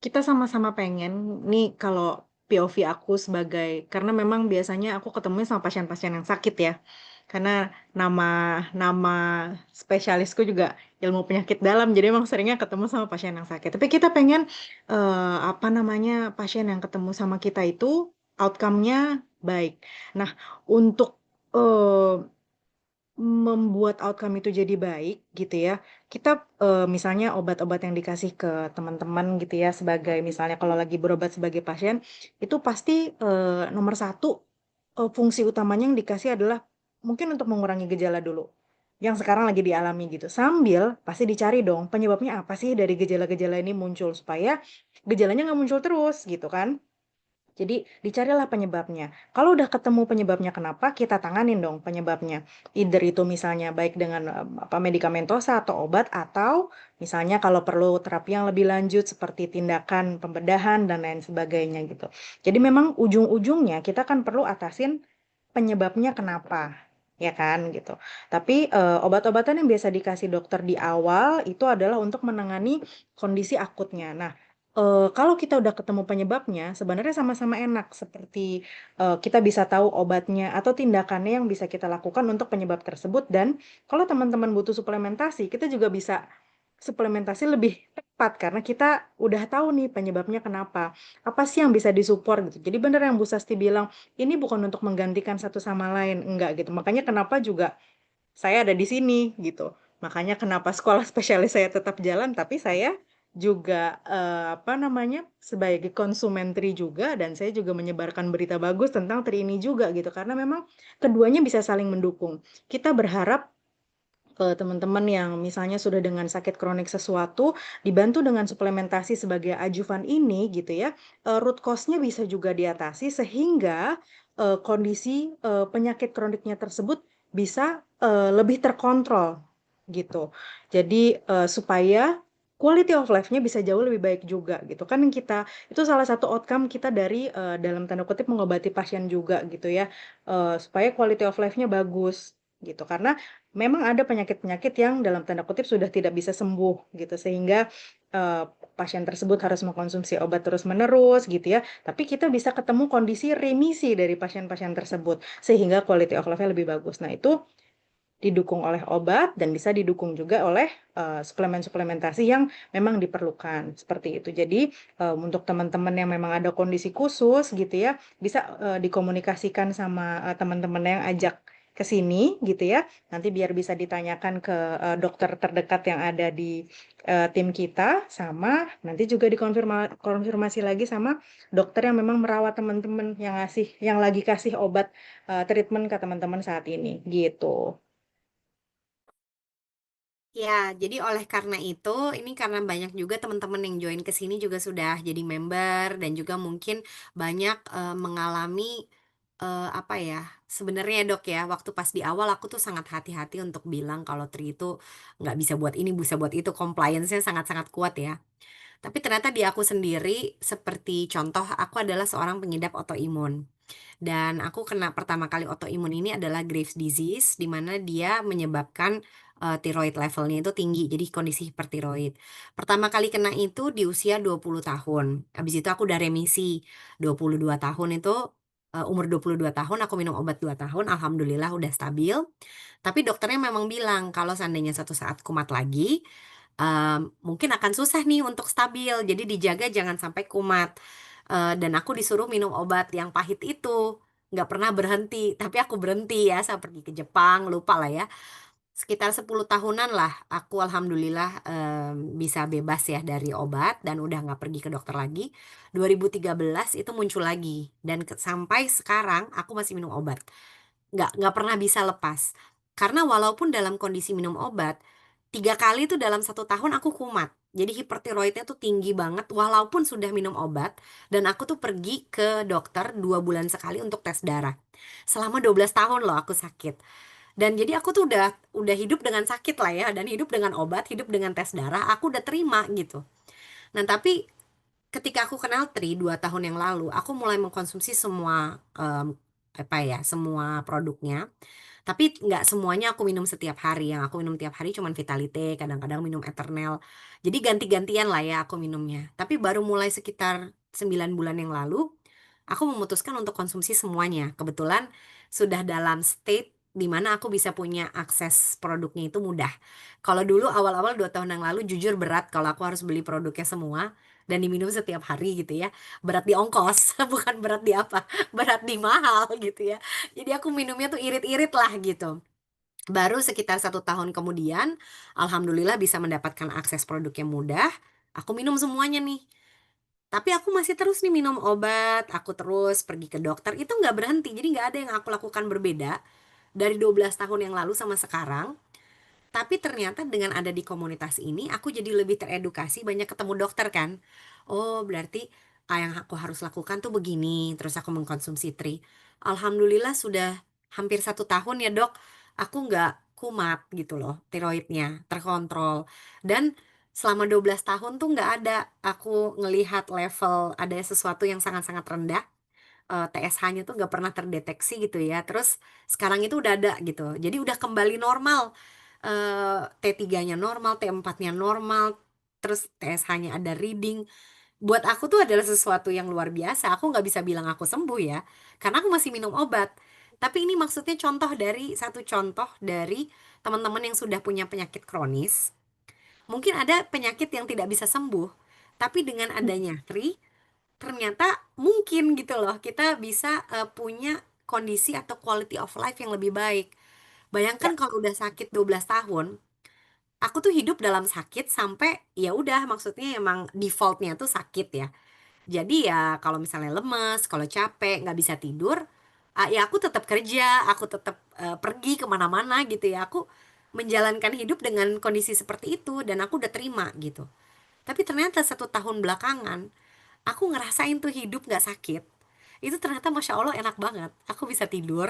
kita sama-sama pengen nih kalau POV aku sebagai, karena memang biasanya aku ketemu sama pasien-pasien yang sakit ya. Karena nama nama spesialisku juga ilmu penyakit dalam, jadi emang seringnya ketemu sama pasien yang sakit. Tapi kita pengen apa namanya pasien yang ketemu sama kita itu outcome-nya baik. Nah, untuk membuat outcome itu jadi baik gitu ya. Kita misalnya obat-obat yang dikasih ke teman-teman gitu ya sebagai misalnya kalau lagi berobat sebagai pasien itu pasti nomor satu fungsi utamanya yang dikasih adalah mungkin untuk mengurangi gejala dulu yang sekarang lagi dialami gitu. Sambil pasti dicari dong penyebabnya apa sih dari gejala-gejala ini muncul supaya gejalanya nggak muncul terus gitu kan. Jadi dicarilah penyebabnya. Kalau udah ketemu penyebabnya kenapa, kita tanganin dong penyebabnya. Either itu misalnya baik dengan apa medikamentosa atau obat atau misalnya kalau perlu terapi yang lebih lanjut seperti tindakan pembedahan dan lain sebagainya gitu. Jadi memang ujung-ujungnya kita kan perlu atasin penyebabnya kenapa. Ya kan gitu. Tapi obat-obatan yang biasa dikasih dokter di awal itu adalah untuk menangani kondisi akutnya. Nah, kalau kita udah ketemu penyebabnya, sebenarnya sama-sama enak. Seperti kita bisa tahu obatnya atau tindakannya yang bisa kita lakukan untuk penyebab tersebut. Dan kalau teman-teman butuh suplementasi, kita juga bisa suplementasi lebih tepat karena kita udah tahu nih penyebabnya kenapa. Apa sih yang bisa disupport gitu. Jadi benar yang Bu Sasti bilang, ini bukan untuk menggantikan satu sama lain, enggak gitu. Makanya kenapa juga saya ada di sini gitu. Makanya kenapa sekolah spesialis saya tetap jalan, tapi saya juga apa namanya sebagai konsumen Tri juga dan saya juga menyebarkan berita bagus tentang Tri ini juga gitu karena memang keduanya bisa saling mendukung. Kita berharap teman-teman yang misalnya sudah dengan sakit kronik sesuatu dibantu dengan suplementasi sebagai ajuvan ini gitu ya, root cause-nya bisa juga diatasi sehingga kondisi penyakit kroniknya tersebut bisa lebih terkontrol gitu. Jadi supaya quality of life-nya bisa jauh lebih baik juga gitu kan. Yang kita itu salah satu outcome kita dari dalam tanda kutip mengobati pasien juga gitu ya. Supaya quality of life-nya bagus gitu karena memang ada penyakit-penyakit yang dalam tanda kutip sudah tidak bisa sembuh gitu sehingga eh, pasien tersebut harus mengkonsumsi obat terus-menerus gitu ya. Tapi kita bisa ketemu kondisi remisi dari pasien-pasien tersebut sehingga quality of life-nya lebih bagus. Nah, itu didukung oleh obat dan bisa didukung juga oleh suplemen-suplementasi yang memang diperlukan seperti itu. Jadi untuk teman-teman yang memang ada kondisi khusus gitu ya, bisa dikomunikasikan sama teman-teman yang ajak ke sini gitu ya. Nanti biar bisa ditanyakan ke dokter terdekat yang ada di tim kita sama nanti juga dikonfirmasi lagi sama dokter yang memang merawat teman-teman yang ngasih yang lagi kasih obat treatment ke teman-teman saat ini gitu. Ya, jadi oleh karena itu, ini karena banyak juga teman-teman yang join ke sini juga sudah jadi member dan juga mungkin banyak mengalami apa ya? Sebenarnya dok ya, waktu pas di awal aku tuh sangat hati-hati untuk bilang kalau Tri itu nggak bisa buat ini, bisa buat itu, compliance-nya sangat-sangat kuat ya. Tapi ternyata di aku sendiri, seperti contoh, aku adalah seorang pengidap autoimun. Dan aku kena pertama kali autoimun ini adalah Graves disease, di mana dia menyebabkan tiroid levelnya itu tinggi, jadi kondisi hipertiroid. Pertama kali kena itu di usia 20 tahun. Habis itu aku udah remisi 22 tahun itu, umur 22 tahun aku minum obat 2 tahun, alhamdulillah udah stabil. Tapi dokternya memang bilang kalau seandainya satu saat kumat lagi, mungkin akan susah nih untuk stabil. Jadi dijaga jangan sampai kumat. Dan aku disuruh minum obat yang pahit itu, nggak pernah berhenti. Tapi aku berhenti ya, saya pergi ke Jepang, lupa lah ya. Sekitar 10 tahunan lah, aku alhamdulillah bisa bebas ya dari obat dan udah nggak pergi ke dokter lagi. 2013 itu muncul lagi dan sampai sekarang aku masih minum obat. Nggak pernah bisa lepas. Karena walaupun dalam kondisi minum obat, 3 kali itu dalam 1 tahun aku kumat. Jadi hipertiroidnya tuh tinggi banget walaupun sudah minum obat. Dan aku tuh pergi ke dokter 2 bulan sekali untuk tes darah. Selama 12 tahun loh aku sakit. Dan jadi aku tuh udah hidup dengan sakit lah ya. Dan hidup dengan obat, hidup dengan tes darah. Aku udah terima gitu. Nah tapi ketika aku kenal Tri 2 tahun yang lalu, aku mulai mengkonsumsi semua apa ya, semua produknya. Tapi nggak semuanya aku minum setiap hari. Yang aku minum tiap hari cuman Vitalite, kadang-kadang minum Eternal. Jadi ganti-gantian lah ya aku minumnya. Tapi baru mulai sekitar 9 bulan yang lalu, aku memutuskan untuk konsumsi semuanya. Kebetulan sudah dalam state di mana aku bisa punya akses produknya itu mudah. Kalau dulu awal-awal 2 tahun yang lalu jujur berat kalau aku harus beli produknya semua dan diminum setiap hari gitu ya. Berat di ongkos, bukan berat di apa, berat di mahal gitu ya. Jadi aku minumnya tuh irit-irit lah gitu. Baru sekitar 1 tahun kemudian, alhamdulillah bisa mendapatkan akses produk yang mudah. Aku minum semuanya nih. Tapi aku masih terus nih minum obat, aku terus pergi ke dokter. Itu nggak berhenti, jadi nggak ada yang aku lakukan berbeda dari 12 tahun yang lalu sama sekarang. Tapi ternyata dengan ada di komunitas ini, aku jadi lebih teredukasi, banyak ketemu dokter kan. Oh, berarti yang aku harus lakukan tuh begini. Terus aku mengkonsumsi Tri. Alhamdulillah sudah hampir 1 tahun ya dok, aku nggak kumat gitu loh, tiroidnya terkontrol. Dan selama 12 tahun tuh nggak ada aku ngelihat level ada sesuatu yang sangat-sangat rendah. TSH-nya tuh nggak pernah terdeteksi gitu ya. Terus sekarang itu udah ada gitu. Jadi udah kembali normal. T3-nya normal, T4-nya normal, terus TSH-nya ada reading. Buat aku tuh adalah sesuatu yang luar biasa. Aku nggak bisa bilang aku sembuh ya, karena aku masih minum obat. Tapi ini maksudnya satu contoh dari teman-teman yang sudah punya penyakit kronis. Mungkin ada penyakit yang tidak bisa sembuh, tapi dengan adanya Tri, ternyata mungkin gitu loh kita bisa punya kondisi atau quality of life yang lebih baik. Bayangkan Ya, kalau udah sakit 12 tahun, aku tuh hidup dalam sakit sampai ya udah maksudnya emang defaultnya tuh sakit ya. Jadi ya kalau misalnya lemes, kalau capek, nggak bisa tidur, ya aku tetap kerja, aku tetap pergi kemana-mana gitu ya. Aku menjalankan hidup dengan kondisi seperti itu dan aku udah terima gitu. Tapi ternyata 1 tahun belakangan, aku ngerasain tuh hidup nggak sakit. Itu ternyata Masya Allah enak banget. Aku bisa tidur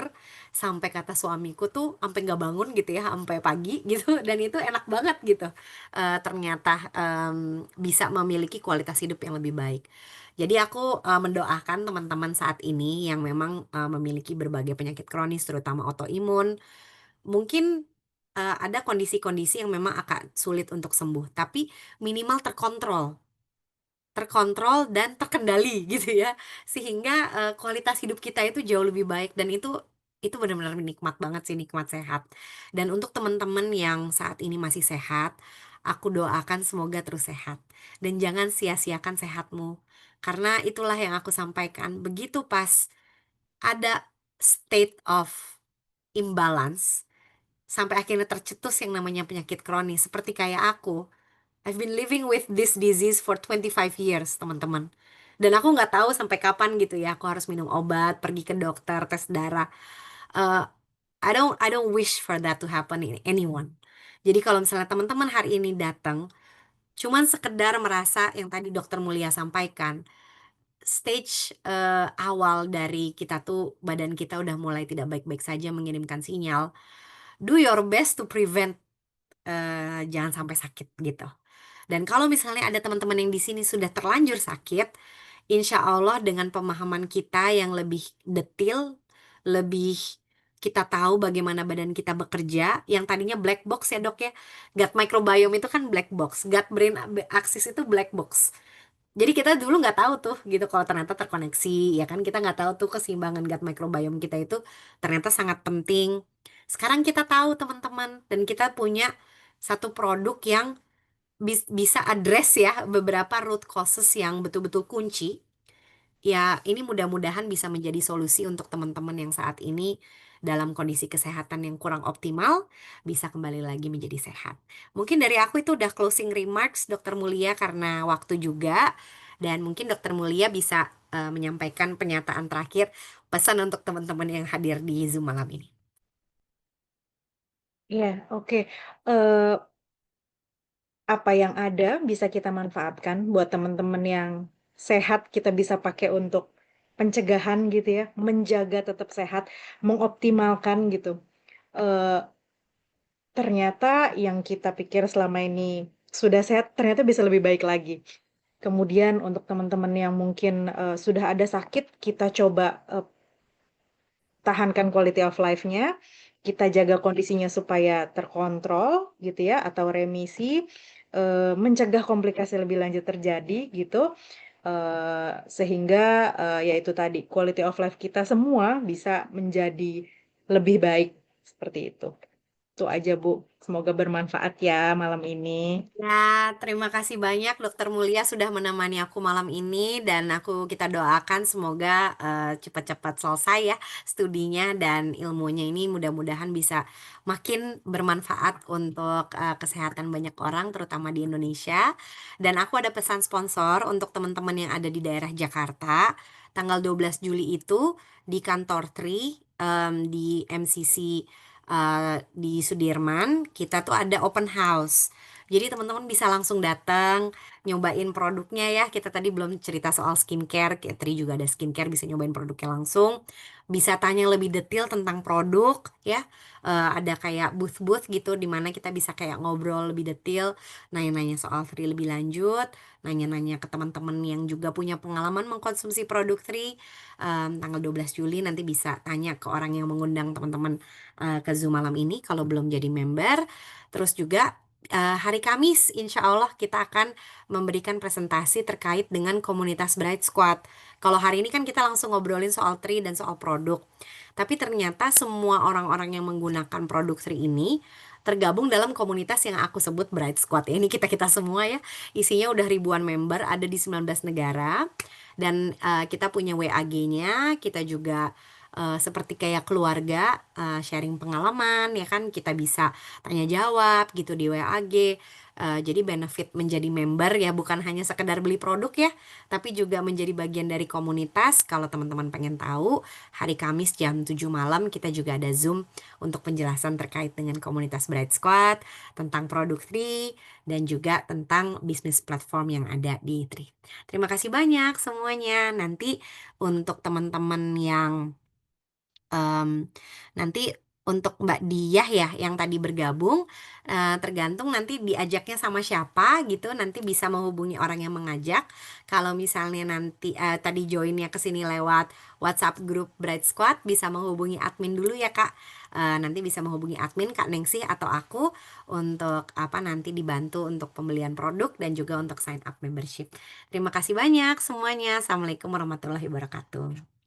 sampai kata suamiku tuh sampai nggak bangun gitu ya, sampai pagi gitu. Dan itu enak banget gitu. Ternyata bisa memiliki kualitas hidup yang lebih baik. Jadi aku mendoakan teman-teman saat ini yang memang memiliki berbagai penyakit kronis, terutama autoimun. Mungkin ada kondisi-kondisi yang memang akan sulit untuk sembuh, tapi minimal terkontrol dan terkendali gitu ya, sehingga kualitas hidup kita itu jauh lebih baik. Dan itu benar-benar nikmat banget sih, nikmat sehat. Dan untuk teman-teman yang saat ini masih sehat, aku doakan semoga terus sehat dan jangan sia-siakan sehatmu, karena itulah yang aku sampaikan, begitu pas ada state of imbalance sampai akhirnya tercetus yang namanya penyakit kronis seperti kayak aku. I've been living with this disease for 25 years, teman-teman. Dan aku nggak tahu sampai kapan gitu ya, aku harus minum obat, pergi ke dokter, tes darah. Uh, I don't wish for that to happen in anyone. Jadi kalau misalnya teman-teman hari ini datang, cuman sekedar merasa yang tadi Dokter Mulia sampaikan, stage awal dari kita tuh badan kita udah mulai tidak baik-baik saja mengirimkan sinyal. Do your best to prevent jangan sampai sakit gitu. Dan kalau misalnya ada teman-teman yang di sini sudah terlanjur sakit, insya Allah dengan pemahaman kita yang lebih detil, lebih kita tahu bagaimana badan kita bekerja, yang tadinya black box ya dok ya, gut microbiome itu kan black box, gut brain axis itu black box. Jadi kita dulu nggak tahu tuh gitu kalau ternyata terkoneksi, ya kan kita nggak tahu tuh keseimbangan gut microbiome kita itu ternyata sangat penting. Sekarang kita tahu teman-teman dan kita punya satu produk yang bisa address ya beberapa root causes yang betul-betul kunci Ya, ini mudah-mudahan bisa menjadi solusi untuk teman-teman yang saat ini dalam kondisi kesehatan yang kurang optimal, bisa kembali lagi menjadi sehat. Mungkin dari aku itu udah closing remarks, Dokter Mulia, karena waktu juga. Dan mungkin Dokter Mulia bisa menyampaikan pernyataan terakhir, pesan untuk teman-teman yang hadir di Zoom malam ini. Iya, oke. Eh, apa yang ada bisa kita manfaatkan buat teman-teman yang sehat, kita bisa pakai untuk pencegahan gitu ya, menjaga tetap sehat, mengoptimalkan gitu. Eh, ternyata yang kita pikir selama ini sudah sehat, ternyata bisa lebih baik lagi. Kemudian untuk teman-teman yang mungkin sudah ada sakit, kita coba tahankan quality of life-nya, kita jaga kondisinya supaya terkontrol gitu ya, atau remisi, mencegah komplikasi lebih lanjut terjadi gitu, sehingga ya itu tadi quality of life kita semua bisa menjadi lebih baik seperti itu. Itu aja Bu. Semoga bermanfaat ya malam ini. Ya, terima kasih banyak Dokter Mulia sudah menemani aku malam ini dan kita doakan semoga cepat-cepat selesai ya studinya dan ilmunya ini mudah-mudahan bisa makin bermanfaat untuk kesehatan banyak orang terutama di Indonesia. Dan aku ada pesan sponsor untuk teman-teman yang ada di daerah Jakarta. Tanggal 12 Juli itu di kantor Tri di MCC di Sudirman kita tuh ada open house. Jadi teman-teman bisa langsung datang, nyobain produknya ya. Kita tadi belum cerita soal skincare, Tri juga ada skincare, bisa nyobain produknya langsung. Bisa tanya lebih detail tentang produk ya. Ada kayak booth-booth gitu, di mana kita bisa kayak ngobrol lebih detail, nanya-nanya soal Tri lebih lanjut, nanya-nanya ke teman-teman yang juga punya pengalaman mengkonsumsi produk Tri. Tanggal 12 Juli nanti bisa tanya ke orang yang mengundang teman-teman ke Zoom malam ini kalau belum jadi member. Terus juga hari Kamis, insya Allah kita akan memberikan presentasi terkait dengan komunitas Bright Squad. Kalau hari ini kan kita langsung ngobrolin soal Tri dan soal produk. Tapi ternyata semua orang-orang yang menggunakan produk Tri ini tergabung dalam komunitas yang aku sebut Bright Squad. Ini kita-kita semua ya. Isinya udah ribuan member, ada di 19 negara. Dan kita punya WAG-nya, kita juga seperti kayak keluarga sharing pengalaman ya kan kita bisa tanya jawab gitu di WAG. Jadi benefit menjadi member ya bukan hanya sekedar beli produk ya, tapi juga menjadi bagian dari komunitas. Kalau teman-teman pengen tahu, hari Kamis jam 7 malam kita juga ada Zoom untuk penjelasan terkait dengan komunitas Bright Squad, tentang produk Tri, dan juga tentang bisnis platform yang ada di Tri. Terima kasih banyak semuanya. Nanti untuk teman-teman yang Em, nanti untuk Mbak Diah ya yang tadi bergabung, tergantung nanti diajaknya sama siapa gitu, nanti bisa menghubungi orang yang mengajak. Kalau misalnya nanti tadi joinnya ke sini lewat WhatsApp grup Bright Squad, bisa menghubungi admin dulu ya Kak. Nanti bisa menghubungi admin Kak Nengsi atau aku untuk apa nanti dibantu untuk pembelian produk dan juga untuk sign up membership. Terima kasih banyak semuanya. Assalamualaikum warahmatullahi wabarakatuh.